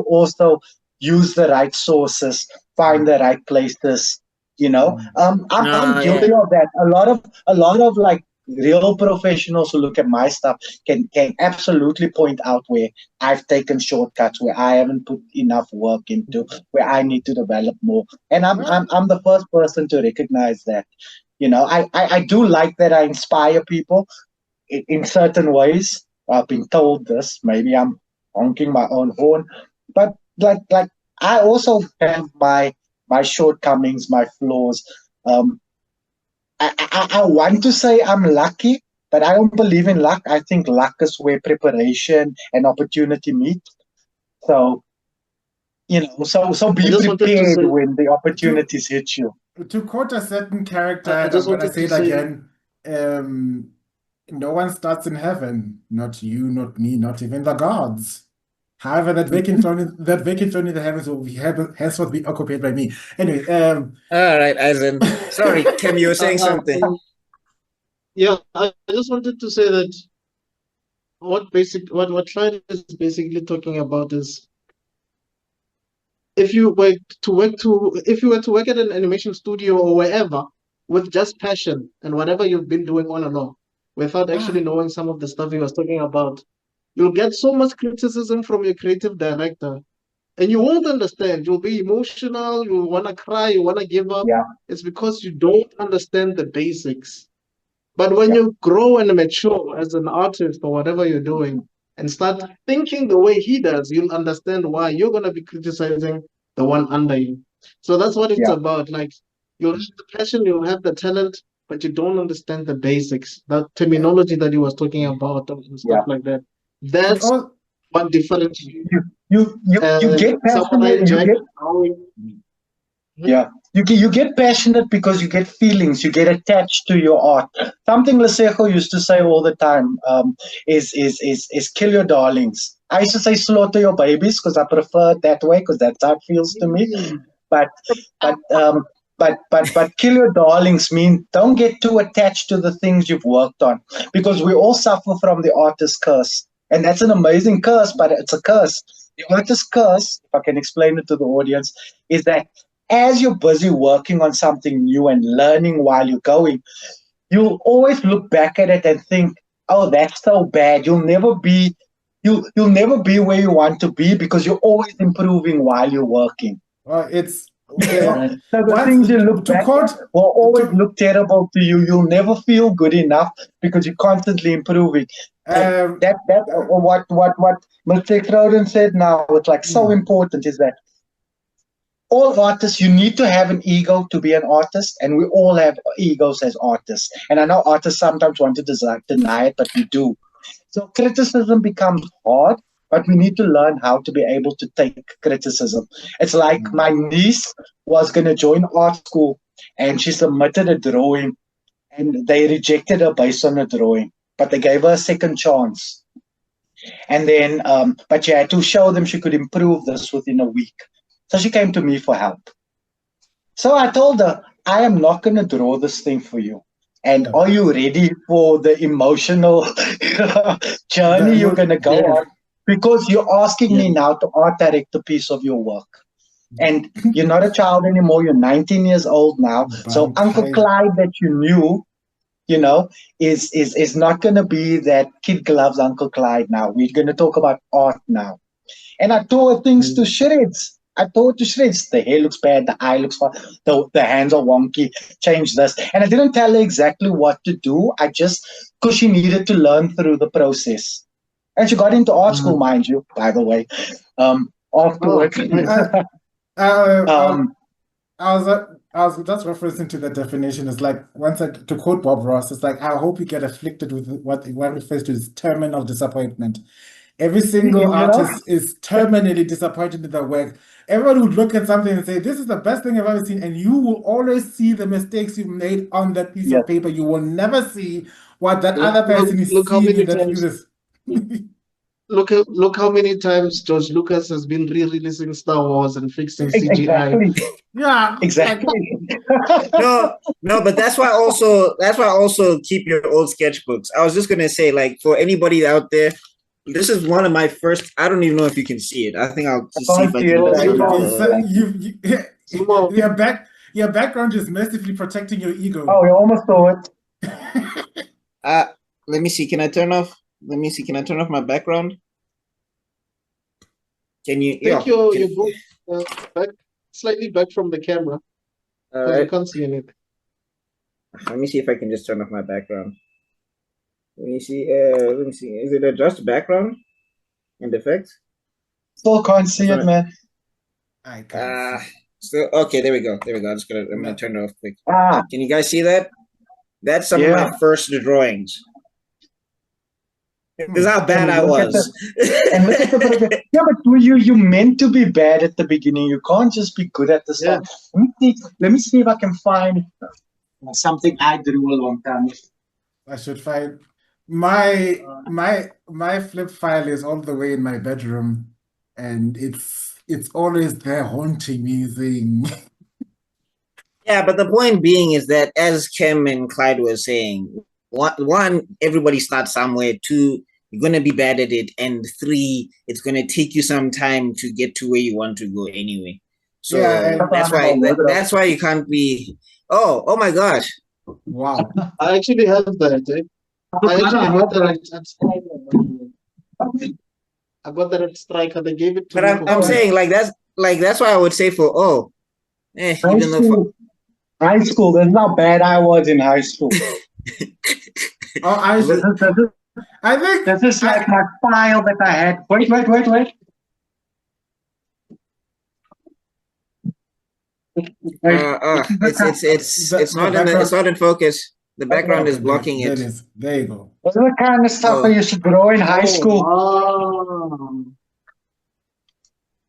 also use the right sources, find the right places. I'm guilty of that. A lot of like real professionals who look at my stuff can absolutely point out where I've taken shortcuts, where I haven't put enough work into, where I need to develop more. And I'm the first person to recognize that. I do like that I inspire people in certain ways. I've been told this. Maybe I'm honking my own horn, but like I also have my shortcomings, my flaws. I want to say I'm lucky, but I don't believe in luck. I think luck is where preparation and opportunity meet. So, so I be just wanted to prepared say, when the To opportunities hit you. to quote a certain character, I and I'm just gonna wanted say to it say, again, no one starts in heaven, not you, not me, not even the gods. However, that vacant throne in the heavens will be henceforth be occupied by me. Anyway, All right, Eisen. Sorry, Kim, you were saying something. yeah, I just wanted to say that what Clyde is basically talking about is if you were to work at an animation studio or wherever with just passion and whatever you've been doing all along, without actually ah, knowing some of the stuff he was talking about, you'll get so much criticism from your creative director and you won't understand. You'll be emotional, you want to cry, you want to give up. Yeah, It's because you don't understand the basics. But when yeah, you grow and mature as an artist or whatever you're doing and start thinking the way he does, you'll understand why you're going to be criticizing the one under you. So that's what it's yeah, about. Like, you'll have the passion, you'll have the talent, but you don't understand the basics, that terminology that he was talking about and stuff yeah. like that. it That's all what differentiates You get Samurai passionate. Jack. How Yeah, you get passionate because you get feelings. You get attached to your art. Something Lesego used to say all the time is kill your darlings. I used to say slaughter your babies because I prefer it that way because that's how it feels to me. But but um but kill your darlings mean don't get too attached to the things you've worked on because we all suffer from the artist curse. And that's an amazing curse, but it's a curse. The artist curse, if I can explain it to the audience, is that as you're busy working on something new and learning while you're going, you'll always look back at it and think, "Oh, that's so bad." You'll never be where you want to be because you're always improving while you're working. it's So the once things you look to back at quote will always to look terrible to you. You'll never feel good enough because you're constantly improving. But um that what Mr. Extrodin said now, it's like so mm, important is that all artists, you need to have an ego to be an artist, and we all have egos as artists. And I know artists sometimes want to deny it, but we do. So criticism becomes hard, but we need to learn how to be able to take criticism. It's like my niece was going to join art school, and she submitted a drawing, and they rejected her based on a drawing, but they gave her a second chance. And then, but she had to show them she could improve this within a week. So she came to me for help. So I told her, I am not going to draw this thing for you. And yeah, are you ready for the emotional the journey you're going to go yeah, on? Because you're asking yeah. me now to art direct a piece of your work. And you're not a child anymore. You're 19 years old now. So Uncle Bankai. Clyde that you knew, is not going to be that kid gloves Uncle Clyde now. We're going to talk about art now. And I tore things to shreds. I tore it to shreds. The hair looks bad. The eye looks fine. The hands are wonky. Change this. And I didn't tell her exactly what to do. I just, because she needed to learn through the process. And she got into art school, mind you, by the way, Oh, afterwards. nice. Uh, uh, uh, um, I was just referencing to the definition. It's like to quote Bob Ross, it's like I hope you get afflicted with what one refers to as terminal disappointment. Every single you know, artist is terminally disappointed in their work. Everyone would look at something and say, "This is the best thing I've ever seen," and you will always see the mistakes you made on that piece yes, of paper. You will never see what that Look, other look, person is look how seeing in many that times. previous. Look how many times George Lucas has been re-releasing Star Wars and fixing CGI. exactly, Yeah, like exactly. No, but that's why also keep your old sketchbooks. I was just gonna say, like, for anybody out there, this is one of my first. I don't even know if you can see it. I think I'll I just see if can't I see can it even right turn now. the. Sumo, your your background is mercifully protecting your ego. Oh, we almost saw it. Uh, Let me see. Can I turn off? Let me see. Can I turn off my background? Can you? Yeah. take your book back slightly back from the camera All because we right. can't see anything. Let me see if I can just turn off my background. Let me see. Let me see. Is it adjust background and effects? Still can't see it, man. I can't see. So okay, there we go. There we go. I'm No. gonna turn it off quick. Ah, Can you guys see that? That's some of my first drawings. This is how bad I was. And look at the progress. Yeah, but you meant to be bad at the beginning. You can't just be good at the start. Let me see if I can find something I drew a long time. I should find my flip file is all the way in my bedroom, and it's always there haunting me saying. Yeah, but the point being is that, as Kim and Clyde were saying, one, everybody starts somewhere. Two, you're gonna be bad at it, and three, it's gonna take you some time to get to where you want to go anyway. So that's why you can't be. Oh my gosh! Wow! I actually have that. I actually got that I got that at Striker. They gave it to me. But I'm saying that's why I would say for even though. High school, that's how bad I was in high school. I think this is like my file that I had. Wait. It's not in focus. The background is blocking it. There you go. This is the kind of stuff that you should draw in high school. Wow.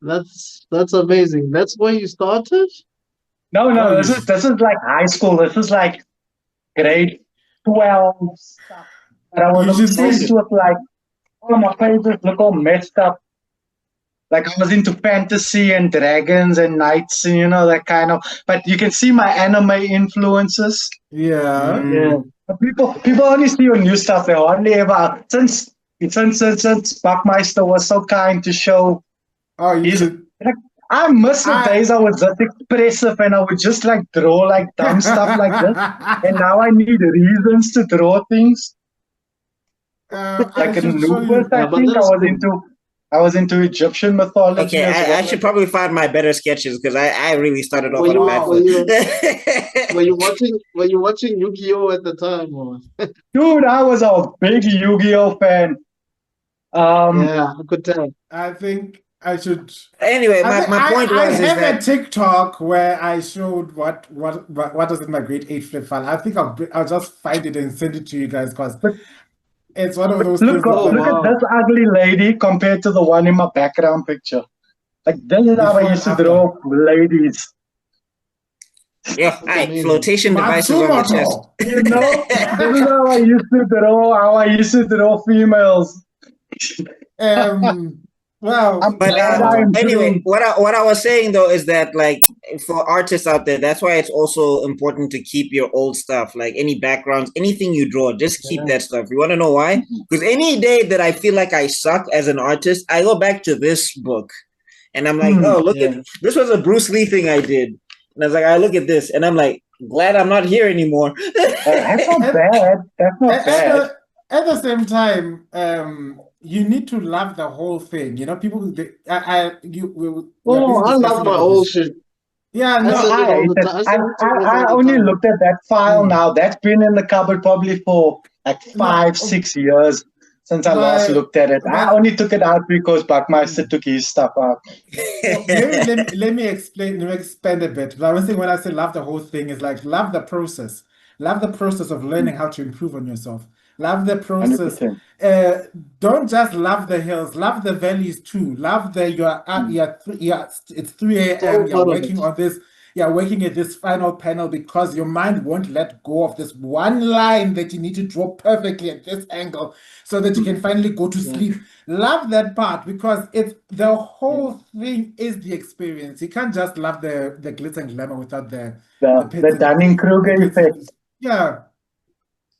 That's amazing. That's where you started? No, this is like high school. This is like grade 12 stuff. And I was obsessed with like all of my pages look all messed up. Like I was into fantasy and dragons and knights and that kind of. But you can see my anime influences. Yeah. But people only see your new stuff. They hardly ever since BuckMeister was so kind to show. I miss the days I was just expressive and I would just like draw like dumb stuff like this. And now I need reasons to draw things. Like in Anubis, I think I was into Egyptian mythology. Okay, I should probably find my better sketches because I really started off on a bad foot. Were you watching Yu-Gi-Oh at the time? Or? Dude, I was a big Yu-Gi-Oh fan. Yeah, I could tell. I think I should. Anyway, my point was I have a TikTok where I showed what was in my grade 8 flip file. I think I'll just find it and send it to you guys because it's one of those. Look at this ugly lady compared to the one in my background picture. Like this is how I used to draw ladies. Yeah, flotation devices on the chest. This is how I used to draw females. Well, but anyway, what I was saying though is that like for artists out there, that's why it's also important to keep your old stuff, like any backgrounds, anything you draw, just keep that stuff. You want to know why? Because any day that I feel like I suck as an artist, I go back to this book, and I'm like, oh, look at this was a Bruce Lee thing I did, and I was like, I look at this, and I'm like, glad I'm not here anymore. That's not bad. That's not bad. At the same time, you need to love the whole thing. People. I love my old shit. Yeah, no, I only looked at that file now. That's been in the cupboard probably for like 5-6 years since I last looked at it. I only took it out because BuckMeister took his stuff out. Let me expand a bit. I was saying when I say love the whole thing is like love the process. Love the process of learning how to improve on yourself. Love the process. Don't just love the hills. Love the valleys too. Love the it's 3 a.m. You're working on this. You're working at this final panel because your mind won't let go of this one line that you need to draw perfectly at this angle so that you can finally go to sleep. Love that part because it's the whole thing is the experience. You can't just love the glitz and glamour without the Dunning-Kruger effect. Yeah.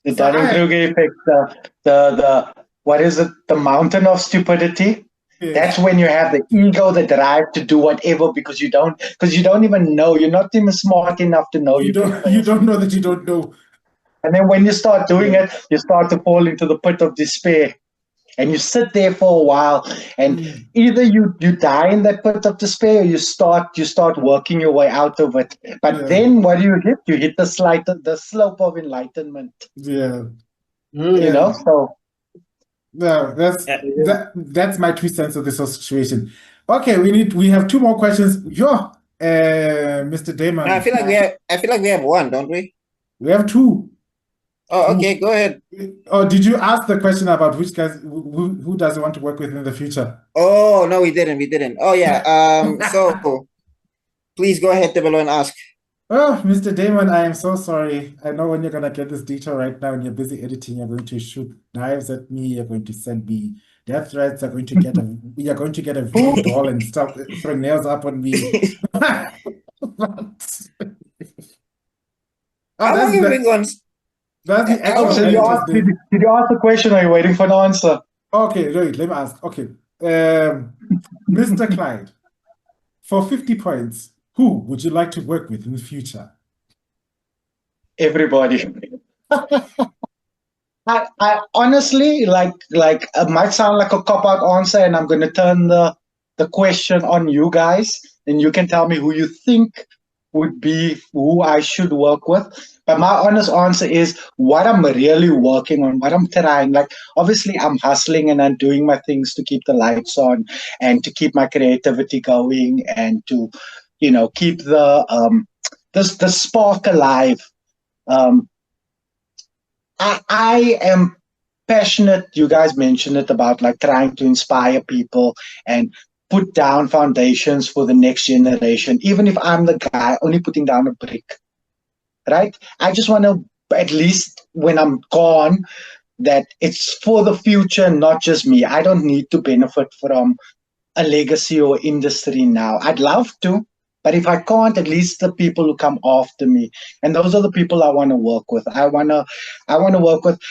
The Dunning-Kruger effect, the what is it? The mountain of stupidity. Yeah. That's when you have the ego, the drive to do whatever because you don't even know. You're not even smart enough to know you don't know that you don't know. And then when you start doing it, you start to fall into the pit of despair. And you sit there for a while, and either you die in that pit of despair, or you start working your way out of it. But then what do you hit? You hit the slope of enlightenment. Yeah. So no, that's my 2 cents of this whole situation. Okay, we have 2 more questions. Mr. Damon. I feel like we have 1, don't we? We have 2. Oh, okay, go ahead. Or did you ask the question about which guys who does he want to work with in the future? Oh, no, we didn't. We didn't. Oh, yeah. So please go ahead, Tebello, and ask. Oh, Mr. Damon, I am so sorry. I know when you're gonna get this detail right now and you're busy editing, you're going to shoot knives at me, you're going to send me death threats, you're going to get a voodoo doll and stuff, throw nails up on me. Oh, How long have you been going? that's the Oh, actual so editor's name. did you ask the question? Or are you waiting for an answer? Okay, wait, let me ask. Okay. Mr. Clyde, for 50 points, who would you like to work with in the future? Everybody. I honestly it might sound like a cop-out answer, and I'm going to turn the question on you guys, and you can tell me who you think would be who I should work with. But my honest answer is what I'm really working on, what I'm trying. Like, obviously, I'm hustling and I'm doing my things to keep the lights on and to keep my creativity going and to, keep the spark alive. I am passionate. You guys mentioned it about like trying to inspire people and put down foundations for the next generation, even if I'm the guy only putting down a brick, right? I just want to, at least when I'm gone, that it's for the future, not just me. I don't need to benefit from a legacy or industry now. I'd love to, but if I can't, at least the people who come after me, and those are the people I want to work with. I want to work with.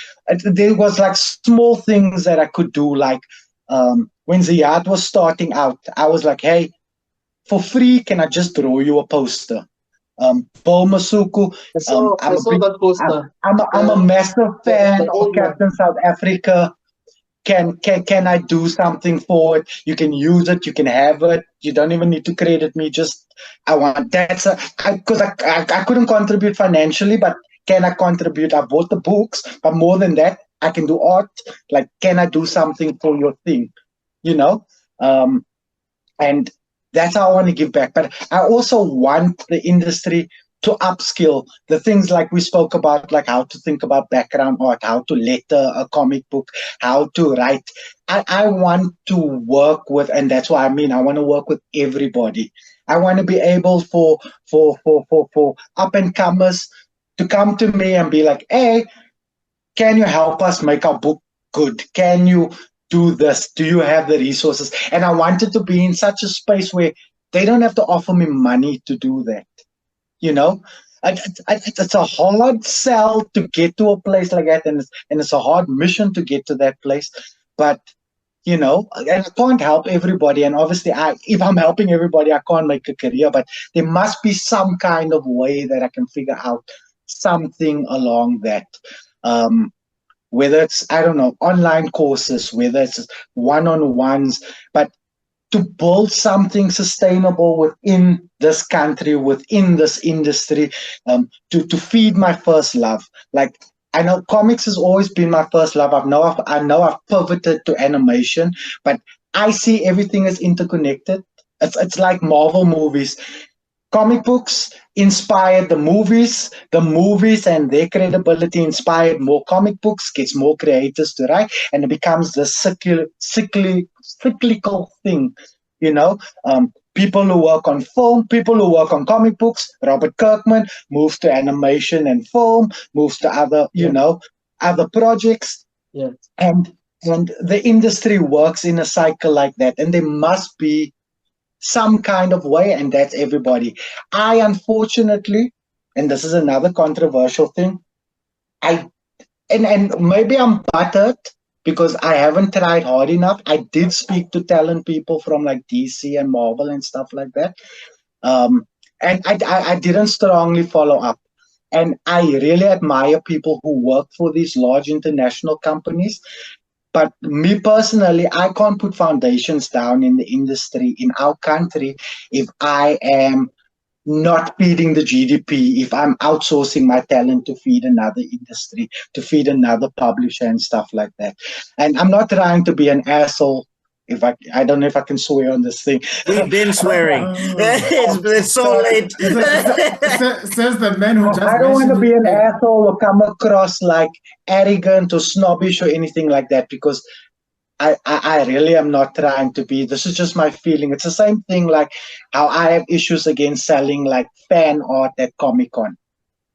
There was like small things that I could do, like when Ziyad was starting out, I was like, hey, for free, can I just draw you a poster? Paul Masuku. I saw that poster. I'm a massive fan the of old one. Captain South Africa. Can I do something for it? You can use it. You can have it. You don't even need to credit me. Just I want because I couldn't contribute financially, but can I contribute? I bought the books, but more than that, I can do art. Like, can I do something for your thing? And that's how I want to give back. But I also want the industry to upskill the things like we spoke about, like how to think about background art, how to letter a comic book, how to write. I want to work with, and that's what I mean. I want to work with everybody. I want to be able for up and comers to come to me and be like, hey, can you help us make our book good? Can you do this? Do you have the resources? And I wanted to be in such a space where they don't have to offer me money to do that. It's a hard sell to get to a place like that, and it's a hard mission to get to that place. But and I can't help everybody. And obviously, if I'm helping everybody, I can't make a career. But there must be some kind of way that I can figure out something along that. Whether it's, I don't know, online courses, whether it's one-on-ones, but to build something sustainable within this country, within this industry, to feed my first love. Like, I know comics has always been my first love. I know I've pivoted to animation, but I see everything as interconnected. It's like Marvel movies. Comic books inspired the movies and their credibility inspired more comic books, gets more creators to write, and it becomes this cyclical thing. People who work on film, people who work on comic books, Robert Kirkman moves to animation and film, moves to other, other projects. Yeah. And the industry works in a cycle like that. And there must be some kind of way, and that's everybody. I, unfortunately, and this is another controversial thing, and maybe I'm buttered because I haven't tried hard enough. I did speak to talent people from like DC and Marvel and stuff like that. And I didn't strongly follow up. And I really admire people who work for these large international companies. But me personally, I can't put foundations down in the industry in our country if I am not feeding the GDP, if I'm outsourcing my talent to feed another industry, to feed another publisher and stuff like that. And I'm not trying to be an asshole I don't know if I can swear on this thing. We've been swearing. It's so late. Says the man who just I don't want to mentioned be an it. asshole or come across like arrogant or snobbish or anything like that, because I really am not trying to be. This is just my feeling. It's the same thing like how I have issues against selling like fan art at Comic-Con.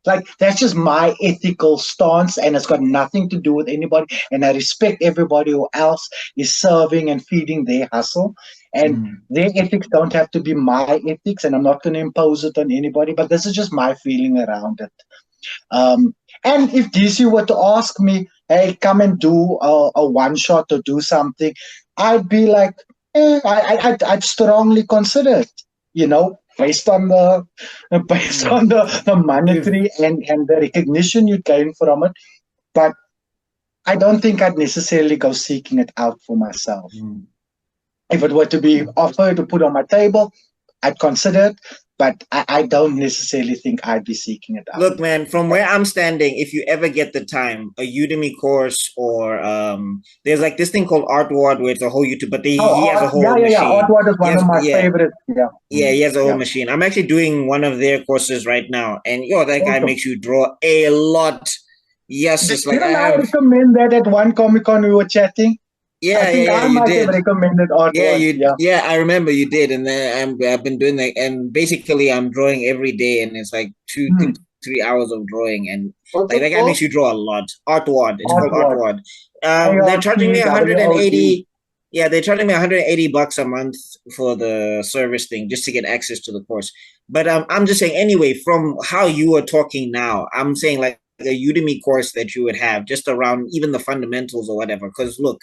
Like, that's just my ethical stance, and it's got nothing to do with anybody. And I respect everybody who else is serving and feeding their hustle. And their ethics don't have to be my ethics, and I'm not going to impose it on anybody. But this is just my feeling around it. And if DC were to ask me, hey, come and do a one shot or do something, I'd be like, I'd strongly consider it, you know, based on the monetary and the recognition you gain from it. But I don't think I'd necessarily go seeking it out for myself. If it were to be offered to put on my table, I'd consider it. But I don't necessarily think I'd be seeking it out. Look, man, from where I'm standing, if you ever get the time, a Udemy course or there's like this thing called Artward where it's a whole YouTube, but he has a whole machine. Yeah, Artward is one of my favorites. Yeah, he has a whole machine. I'm actually doing one of their courses right now, and that guy makes you draw a lot. Yes, it's like I recommend that at one Comic-Con we were chatting. I might have recommended Artward. Yeah, I remember you did, and then I've been doing that, and basically I'm drawing every day, and it's like 2 to 3 hours of drawing, and like that guy makes you draw a lot. Artward, it's called Artward. They're charging me 180. Yeah, they're charging me $180 a month for the service thing just to get access to the course. But I'm just saying, anyway, from how you are talking now, I'm saying like a Udemy course that you would have just around even the fundamentals or whatever. Because look,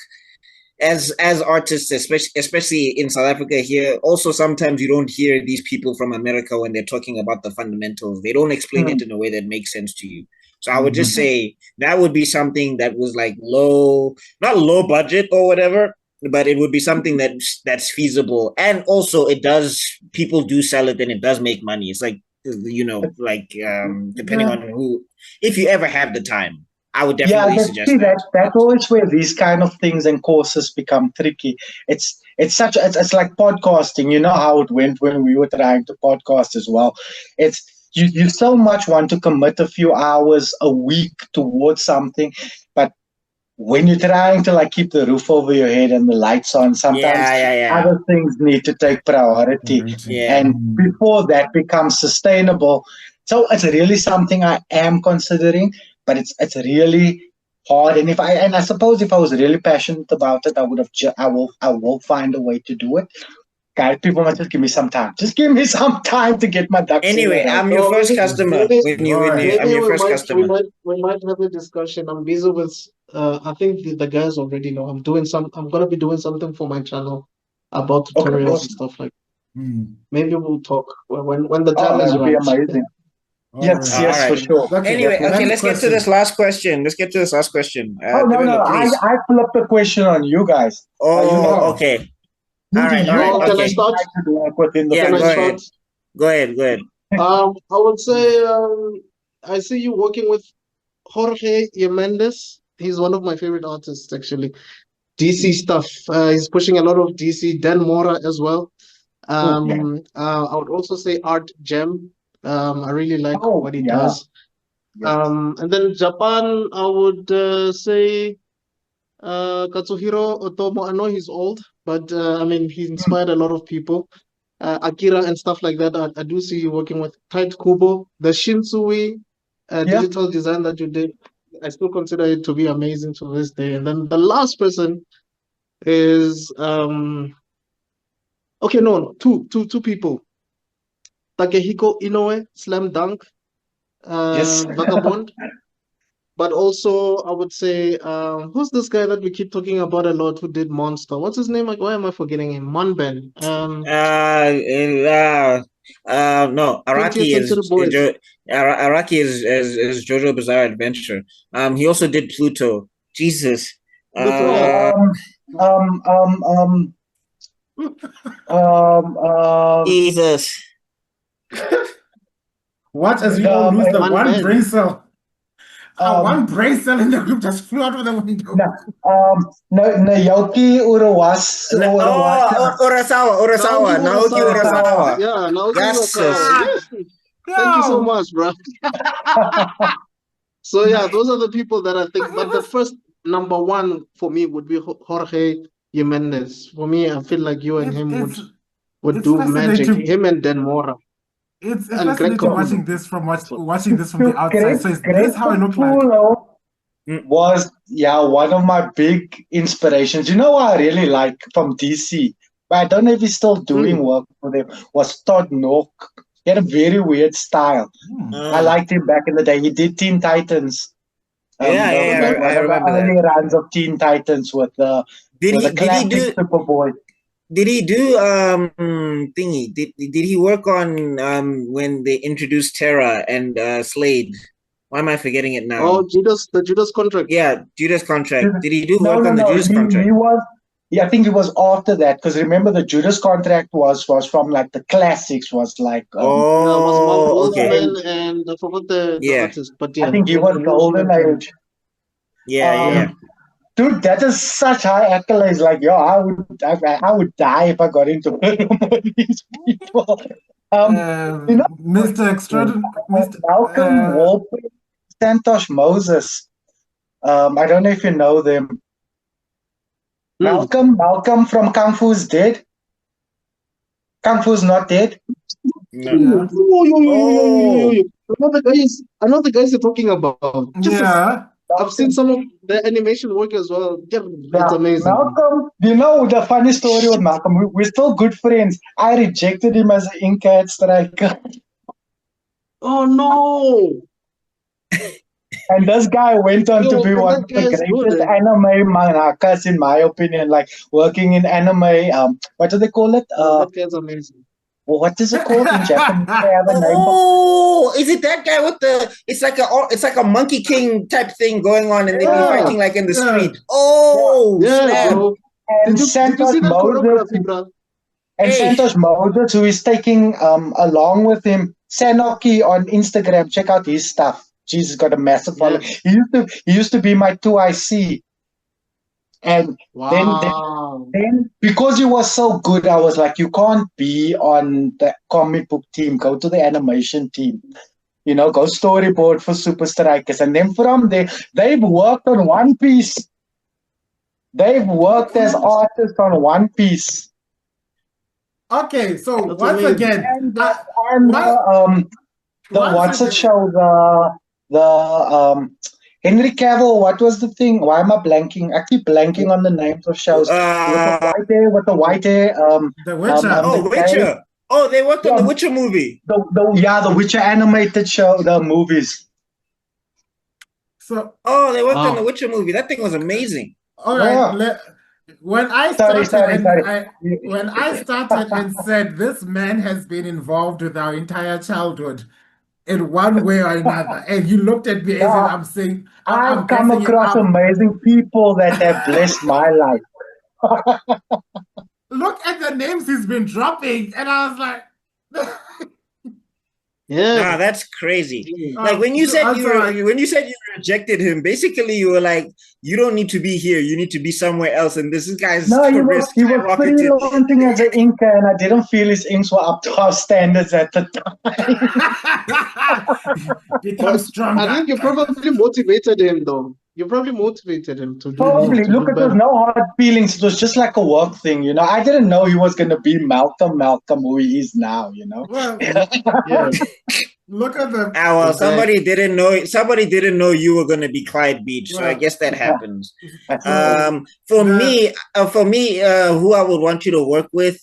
as artists, especially in South Africa here, also sometimes you don't hear these people from America when they're talking about the fundamentals. They don't explain it in a way that makes sense to you. So I would just say that would be something that was like not low budget or whatever, but it would be something that's feasible. And also people do sell it and it does make money. It's like, depending on who, if you ever have the time. I would definitely suggest that. That's always where these kind of things and courses become tricky. It's like podcasting. You know how it went when we were trying to podcast as well. It's you so much want to commit a few hours a week towards something, but when you're trying to like keep the roof over your head and the lights on, sometimes other things need to take priority. And before that becomes sustainable, so it's really something I am considering. But it's really hard, and I suppose if I was really passionate about it, I will find a way to do it. Guys, people must just give me some time. Just give me some time to get my ducks in. Anyway, I'm your first customer. I'm your first customer. We might have a discussion. I'm busy with. I think the guys already know. I'm gonna be doing something for my channel about tutorials and stuff like that. Maybe we'll talk when the time is right. That'd be amazing. Yes, for sure. Anyway, let's get to this last question. No, I flipped the question on you guys. Oh, okay. All right. Can I start? Go ahead. I would say I see you working with Jorge Jimenez. He's one of my favorite artists, actually. DC stuff. He's pushing a lot of DC. Dan Mora as well. I would also say Art Gem. I really like what he does. And then Japan, I would say Katsuhiro Otomo. I know he's old, but I mean, he inspired a lot of people. Akira and stuff like that. I do see you working with Tight Kubo. The Shinsui digital design that you did, I still consider it to be amazing to this day. And then the last person is two people. Takehiko Inoue, Slam Dunk, Vagabond. But also, I would say, who's this guy that we keep talking about a lot who did Monster? What's his name? Why am I forgetting him? Monben. No, Araki is JoJo Bizarre Adventure. He also did Pluto. Jesus. Jesus. What as we all lose the one brain cell? One brain cell in the group just flew out of the window. Naoki Urasawa. Urasawa. Naoki Urasawa. Yeah, Naoki Yes, Urasawa. Yes. Thank you so much, bro. So yeah, those are the people that I think. But the first number one for me would be Jorge Jimenez. For me, I feel like you and him would do magic. Him and Dan Mora. It's And fascinating watching this from the outside. So this is how it looked like. Was one of my big inspirations. You know what I really like from DC, but I don't know if he's still doing work for them, was Todd Nook. He had a very weird style. I liked him back in the day. He did Teen Titans. I remember early runs of Teen Titans with the classic Superboy. Did he do thingy? Did he work on when they introduced Terra and Slade? Why am I forgetting it now? Oh, the Judas Contract. Yeah, Judas Contract. Did he do work on the Judas Contract? He was. Yeah, I think it was after that, because remember the Judas Contract was from like the classics, was like was Wolfman and I forgot the artist, but yeah, I think he was Golden Age. Yeah. Dude, that is such high accolades. Like, I would die if I got into these people. Mr. Extrodin, Malcolm Wolpe, Santosh Moses. I don't know if you know them. Malcolm from Kung Fu's Dead. Kung Fu's Not Dead. No. I know the guys you're talking about. Yeah. I've seen some of the animation work as well. It's amazing. Malcolm, you know the funny story with Malcolm, we're still good friends. I rejected him as an Incat striker. Oh no! And this guy went on to be one of the greatest anime mangakas, in my opinion, like working in anime. What do they call it? That guy's amazing. What is it called in Japanese? Is it that guy with the? It's like a Monkey King type thing going on, and they be fighting like in the street. And Santos Moses. And Santos Moses, who is taking along with him Sanoki on Instagram. Check out his stuff. Jesus, got a massive following. He used to be my 2IC. And then because he was so good, I was like, you can't be on the comic book team. Go to the animation team. You know, go storyboard for Super Strikers. And then from there, they've worked on One Piece. They've worked as artists on One Piece. Okay, so once again, Henry Cavill, what was the thing? Why am I blanking? I keep blanking on the names of shows. With the white hair. The Witcher. Witcher. Oh, they worked on the Witcher movie. The Witcher animated show, the movies. They worked on the Witcher movie. That thing was amazing. All right. When I started and said this man has been involved with our entire childhood in one way or another, and you looked at me as if I'm saying, I've come across amazing people that have blessed my life. Look at the names he's been dropping, and I was like, nah, that's crazy. Like when you said you rejected him, basically you were like, you don't need to be here, you need to be somewhere else. And this guy's he was freelancing as an inker, and I didn't feel his inks were up to our standards at the time. Become stronger. I think you probably motivated him though. You probably motivated him to do Probably. Look, it was no hard feelings. It was just like a work thing, you know. I didn't know he was going to be Malcolm, who he is now, you know. Well, look at the. Well, somebody didn't know you were going to be Clyde Beach, so I guess that happens. For me, who I would want you to work with,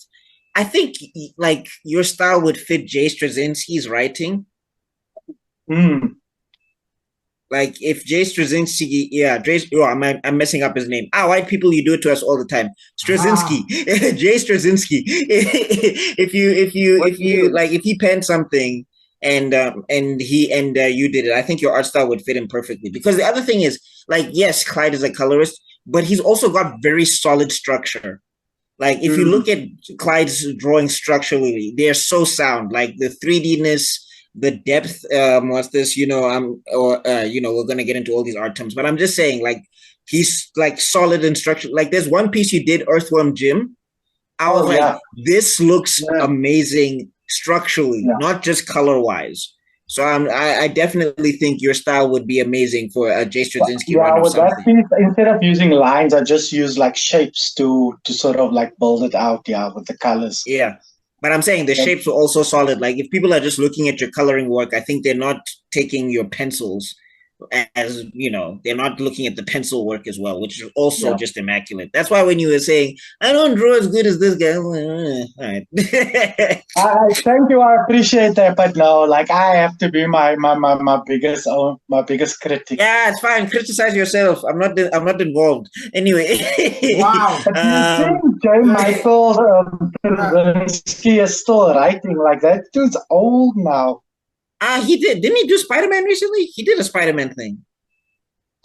I think like your style would fit Jay Straczynski's writing. Like if Jay Straczynski, I'm messing up his name. White people, you do it to us all the time. Straczynski, Jay Straczynski. if he penned something and you did it, I think your art style would fit him perfectly. Because the other thing is, like, yes, Clyde is a colorist, but he's also got very solid structure. Like if you look at Clyde's drawing structurally, they're so sound. Like the 3D-ness. the depth was this, we're gonna get into all these art terms, but I'm just saying, like, he's like solid in structure. Like, there's one piece you did, Earthworm Jim. I was like, this looks amazing structurally, not just color wise. So I definitely think your style would be amazing for a Jay Straczynski run or with something. that piece, instead of using lines, I just use like shapes to sort of like build it out, with the colors. Yeah. But I'm saying the shapes were also solid. Like, if people are just looking at your coloring work, I think they're not taking your pencils as, they're not looking at the pencil work as well, which is also just immaculate. That's why when you were saying, I don't draw as good as this guy, I'm like, all right. Thank you, I appreciate that, but no, like, I have to be my biggest critic. Yeah, it's fine. Criticize yourself. I'm not involved. Anyway. Wow. But do you think J. Michael Straczynski is still writing? Like, that dude's old now. He did. Didn't he do Spider-Man recently? He did a Spider-Man thing.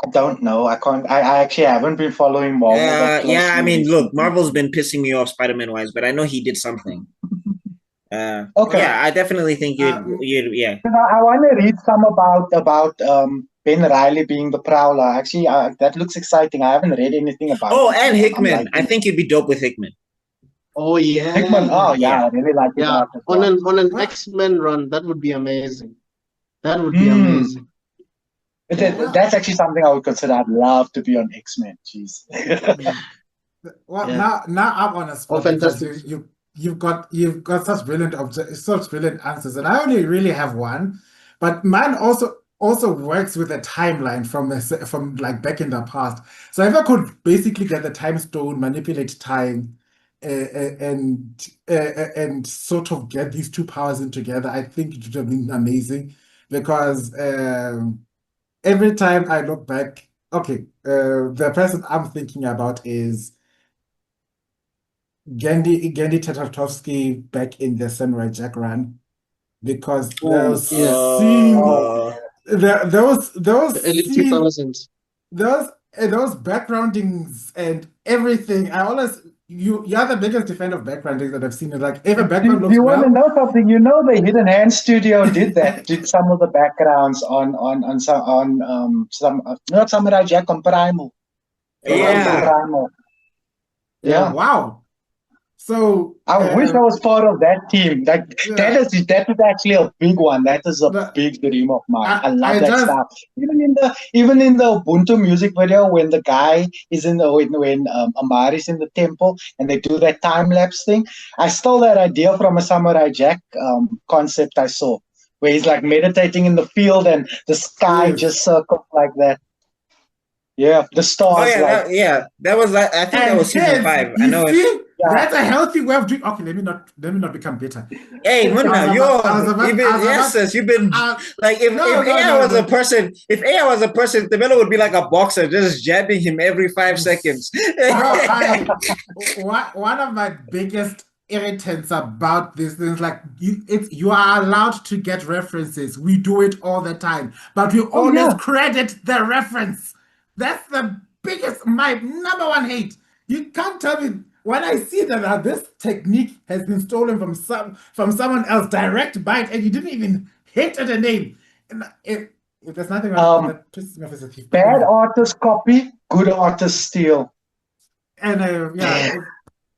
I don't know. I can't. I actually haven't been following Marvel. I mean, look, Marvel's been pissing me off Spider-Man wise, but I know he did something. Okay. Yeah, I definitely think you'd yeah. I want to read some about Ben Reilly being the Prowler. Actually, that looks exciting. I haven't read anything about. Oh, and Hickman. I think you'd be dope with Hickman. Oh yeah, Hickman. Oh yeah, I really like it. Yeah, on an X-Men run, that would be amazing. That would be amazing. That's actually something I would consider. I'd love to be on X-Men. Jeez. Well, now I'm on a spot because you've got such brilliant answers, and I only really have one, but mine also works with a timeline from like back in the past. So if I could basically get the time stone, manipulate time, and sort of get these two powers in together, I think it would have been amazing, because every time I look back, the person I'm thinking about is Gandhi Tartakovsky back in the Samurai Jack run, because those early 2000s. Those backgroundings and everything. You're the biggest defender of backgrounding that I've seen. Like, if a background looks you want to know something? You know, the Hidden Hand Studio did some of the backgrounds on some not Samurai Jack, on Primal. Yeah. Wow. So I wish I was part of that team. That is actually a big one. That is a big dream of mine. I love that stuff. Even in the Ubuntu music video, when the guy is when Amari's in the temple and they do that time lapse thing, I stole that idea from a Samurai Jack concept I saw, where he's like meditating in the field and the sky just circles like that. Yeah, the stars. That was like, I think that was season 5. I know it. That's a healthy way of doing. Okay, let me not become bitter. Hey, Munna, you've been like, if AI was a person, Tebello would be like a boxer, just jabbing him every 5 seconds. One of my biggest irritants about this is, like, you are allowed to get references. We do it all the time, but we always credit the reference. That's the biggest, my number one hate. You can't tell me. When I see that this technique has been stolen from someone else, direct bite, and you didn't even hint at a name, and if there's nothing wrong with that, pisses me off as a thief. Bad artist copy, good artist steal. And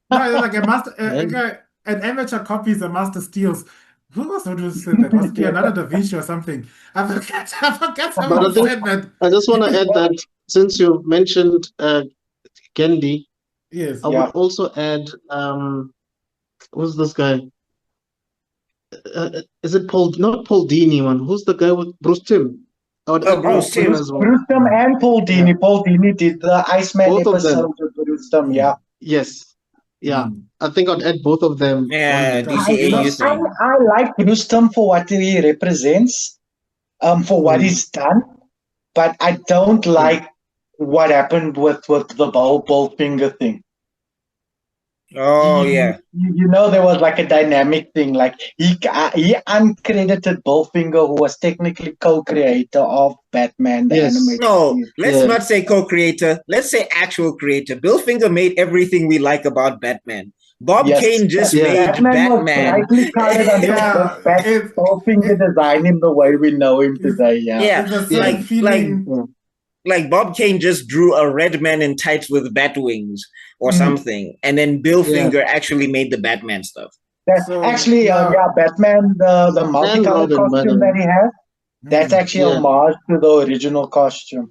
like a master, an amateur copies, a master steals. Who was who said that? Was it another Da Vinci or something? I forgot someone said that. I just want to add that since you mentioned Gandhi. Yes. I would also add, who's this guy? Is it Paul? Not Paul Dini one. Who's the guy with Bruce Timm? I would add Bruce Timm as well. Bruce Timm and Paul Dini. Yeah. Paul Dini did the Iceman episode with Bruce Timm. Yeah. Yes. Yeah. I think I'd add both of them. Yeah. I like Bruce Timm for what he represents, for what he's done, but I don't like what happened with the bold finger thing. Oh yeah. You know, there was like a dynamic thing. Like he uncredited Bullfinger, who was technically co-creator of Batman the animated. No, let's not say co-creator. Let's say actual creator. Bullfinger made everything we like about Batman. Bob Yes. Kane just Yeah. made Batman was Batman. brightly colored until Yeah, back hoping to design him the way we know him today. Yeah. Yeah, it's the same feeling. like Bob Kane just drew a red man in tights with bat wings or something, and then Bill Finger actually made the Batman stuff. So, Actually, yeah. Batman, the multicolored Robin, by the costume way. that he has, that's actually Yeah. homage to the original costume.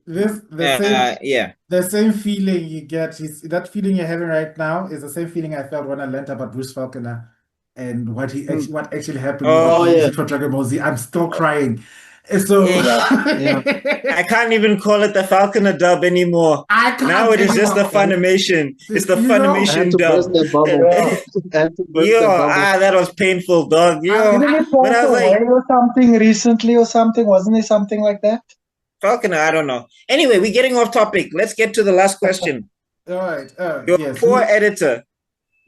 The same feeling you get that feeling you're having right now is the same feeling I felt when I learned about Bruce Falconer and what actually happened for Dragon Ball Z. I'm still crying. So I can't even call it the Falconer dub anymore. Now it is just the Funimation. It's the Funimation dub. That was painful, dog. Didn't he pass away or something recently or something? Wasn't it something like that? Falconer, I don't know. Anyway, we're getting off topic. Let's get to the last question. All right. Your poor editor.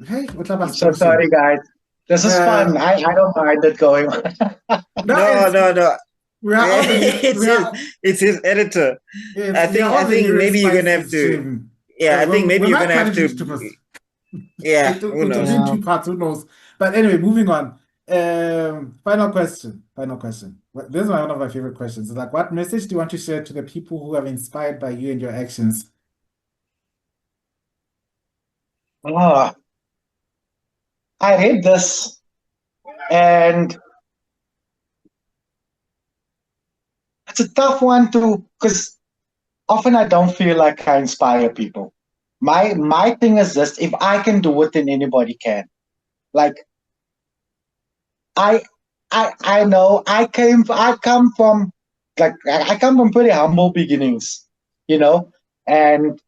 Hey, what about I'm so sorry, guys. This is fun. I don't mind it going on. No. It's his editor. I think maybe you're gonna have to. Yeah, I think maybe you're gonna have to. Yeah, who knows? In two parts, who knows? But anyway, moving on. Final question. This is one of my favorite questions. It's like, what message do you want to share to the people who are inspired by you and your actions? I read this, and it's a tough one because often I don't feel like I inspire people. My thing is this: if I can do it, then anybody can. Like, I know I come from pretty humble beginnings, and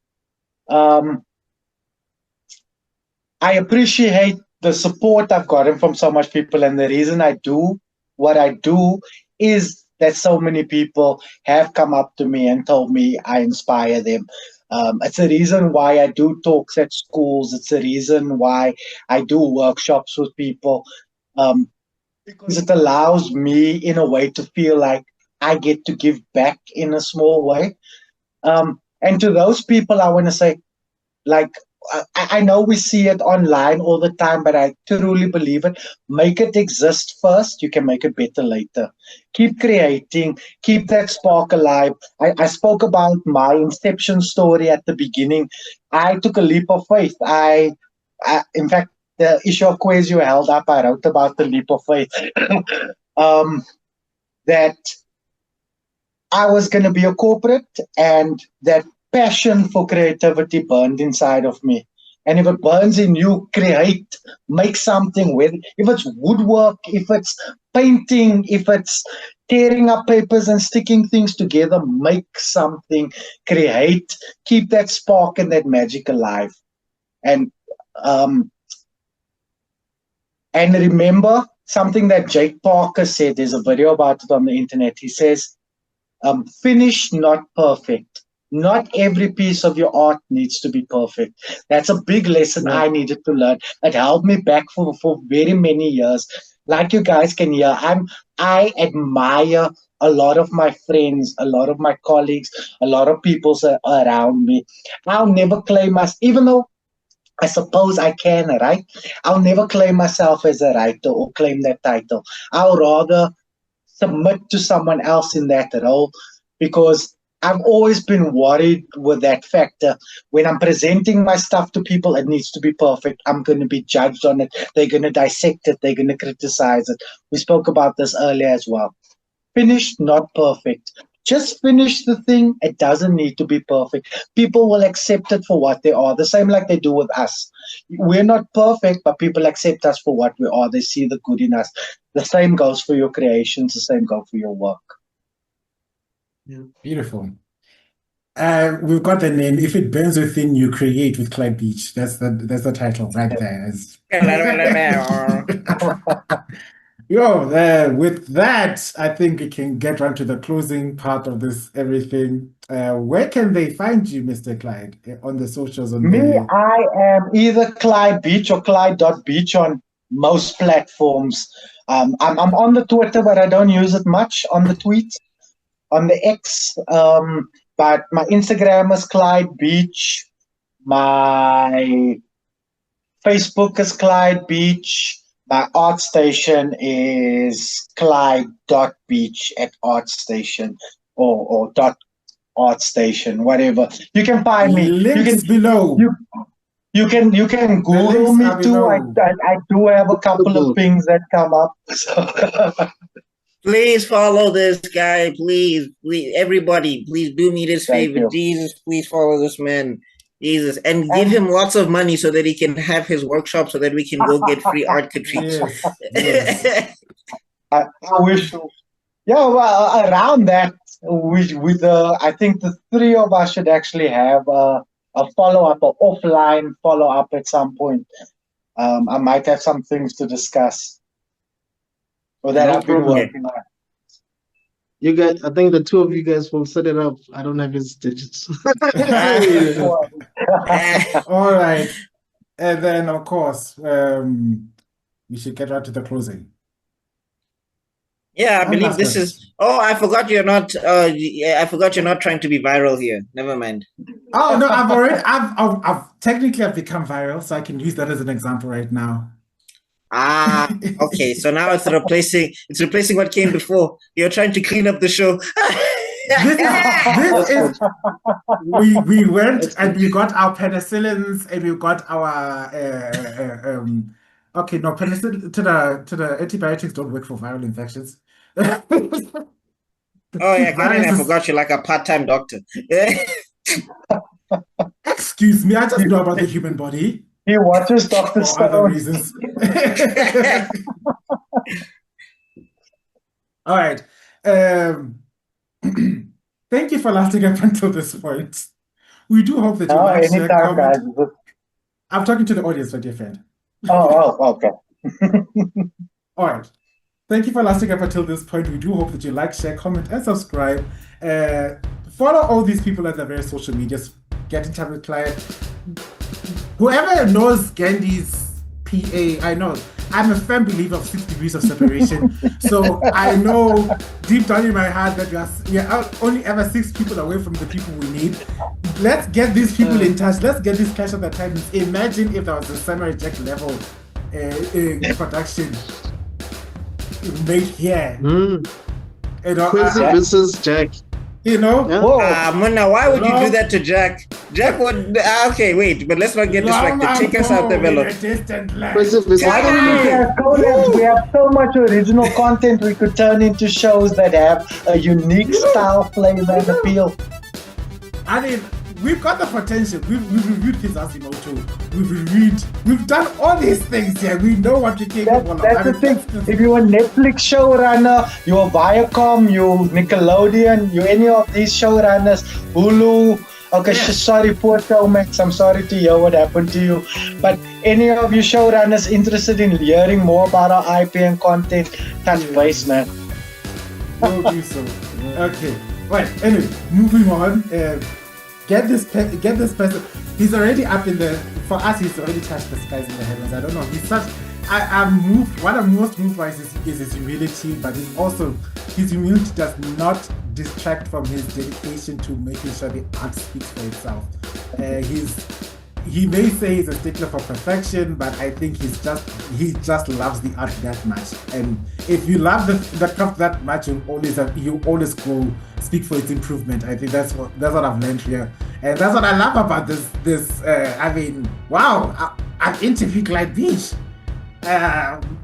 I appreciate the support I've gotten from so much people, and the reason I do what I do is that so many people have come up to me and told me I inspire them. It's the reason why I do talks at schools. It's the reason why I do workshops with people. Because it allows me in a way to feel like I get to give back in a small way. And to those people, I want to say, like, I know we see it online all the time, but I truly believe it. Make it exist first. You can make it better later. Keep creating. Keep that spark alive. I spoke about my inception story at the beginning. I took a leap of faith. In fact, the issue of quiz you held up, I wrote about the leap of faith. That I was going to be a corporate, and that passion for creativity burned inside of me. And if it burns in you, create, make something with it. If it's woodwork, if it's painting, if it's tearing up papers and sticking things together, make something, create, keep that spark and that magic alive. And remember something that Jake Parker said. There's a video about it on the internet. He says, finished, not perfect. Not every piece of your art needs to be perfect. That's a big lesson I needed to learn. It held me back for very many years. Like you guys can hear, I admire a lot of my friends, a lot of my colleagues, a lot of people around me. I'll never claim us, even though I suppose I can, right? I'll never claim myself as a writer or claim that title. I'll rather submit to someone else in that role, because I've always been worried with that factor. When I'm presenting my stuff to people, it needs to be perfect. I'm going to be judged on it. They're going to dissect it. They're going to criticize it. We spoke about this earlier as well. Finished, not perfect. Just finish the thing. It doesn't need to be perfect. People will accept it for what they are, the same like they do with us. We're not perfect, but people accept us for what we are. They see the good in us. The same goes for your creations. The same goes for your work. Yeah. Beautiful. We've got the name. If it burns within you, create with Clyde Beach. That's the title right there. With that, I think we can get on to the closing part of this everything. Where can they find you, Mr. Clyde, on the socials? I am either Clyde Beach or Clyde.beach on most platforms. I'm on the Twitter, but I don't use it much on the tweets, on the X. But my Instagram is Clyde Beach. My Facebook is Clyde Beach. My art station is Clyde.beach at ArtStation or dot ArtStation, whatever. You can find me. Links below. You can Google me too. I do have a couple of things that come up. So. Please follow this guy. Please, everybody, please do me this favor. Jesus, please follow this man. Jesus, and give him lots of money so that he can have his workshop so that we can go get free art critiques. Yes. I wish. Yeah, well, around that, with I think the three of us should actually have a follow-up or offline follow-up at some point. I might have some things to discuss. Or that I've been working on. You guys, I think the two of you guys will set it up. I don't have his digits. All right. And then, of course, we should get right to the closing. Yeah, I believe this is. Oh, I forgot you're not. I forgot you're not trying to be viral here. Never mind. Oh no, I've technically become viral, so I can use that as an example right now. Ah, okay. So now it's replacing what came before. You're trying to clean up the show. this is we went and we got our penicillins and we got our okay, no, penicillin to the antibiotics don't work for viral infections. Oh yeah, I forgot you're like a part-time doctor. Excuse me, I just know about the human body. He watches Dr. For other reasons. All right. Thank you for lasting up until this point. We do hope that you like, share, comment. Guys. I'm talking to the audience, my dear friend. Oh, okay. All right. Thank you for lasting up until this point. We do hope that you like, share, comment, and subscribe. Follow all these people at their various social medias. Get in touch with Clyde. Whoever knows Gandhi's PA, I know. I'm a firm believer of 6 degrees of separation. So I know deep down in my heart that we are only ever 6 people away from the people we need. Let's get these people in touch. Let's get this Clash of the Titans. Imagine if there was a Samurai Jack level production made here. You know, Quincy versus Jack. You know? Muna, why would you do that to Jack? Jack would. Okay, wait, but let's not get distracted. Take us out, Tebello. We have so much original content we could turn into shows that have a unique style, flavor, and appeal. I mean, we've got the potential. We've reviewed Kizazi we've done all these things here. We know what we're capable of. That's the thing. If you're a Netflix showrunner, you're Viacom, you're Nickelodeon, you're any of these showrunners, Hulu. Okay, sorry, poor Showmax. I'm sorry to hear what happened to you. But any of you showrunners interested in hearing more about our IP and content, touch base, man. We'll do so. Okay. Right. Anyway, moving on. Get this person. He's already up in the. For us, he's already touched the skies in the heavens. I don't know. He's such. I'm moved. What I'm most moved by is his humility, but it's also his humility does not distract from his dedication to making sure the art speaks for itself. He may say he's a stickler for perfection, but I think he just loves the art that much. And if you love the craft that much, you always go speak for its improvement. I think that's what I've learned here, and that's what I love about this. I mean, wow! I've interviewed Clyde Beach.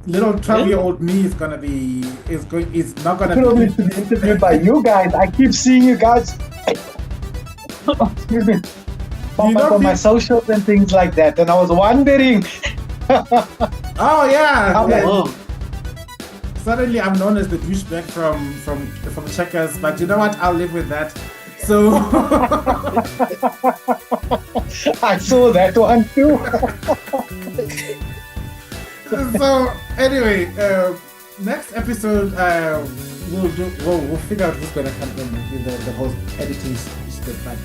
Little 12-year-old me is not gonna be interviewed by you guys. I keep seeing you guys. Excuse me. Pop up on my socials and things like that, and I was wondering. Oh yeah. Suddenly I'm known as the douchebag from Checkers, but you know what? I'll live with that. So I saw that one too. So anyway, next episode we'll figure out who's gonna come in the whole editing stuff. But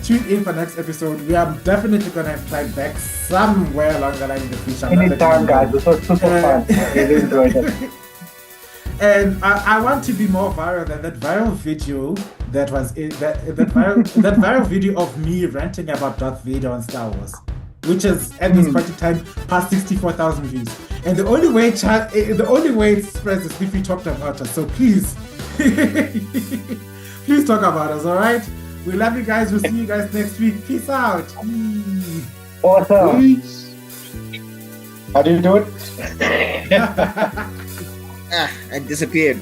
tune in for next episode. We are definitely gonna have Clyde back somewhere along the line in the future. Anytime, guys. This was super fun. I really enjoyed it. And I want to be more viral than that viral video that viral video of me ranting about Darth Vader on Star Wars. which is at this point in time past 64,000 views. And the only way it spreads is if you talked about us. So please, please talk about us. All right. We love you guys. We'll see you guys next week. Peace out. Awesome. Peace. How do you do it? I disappeared.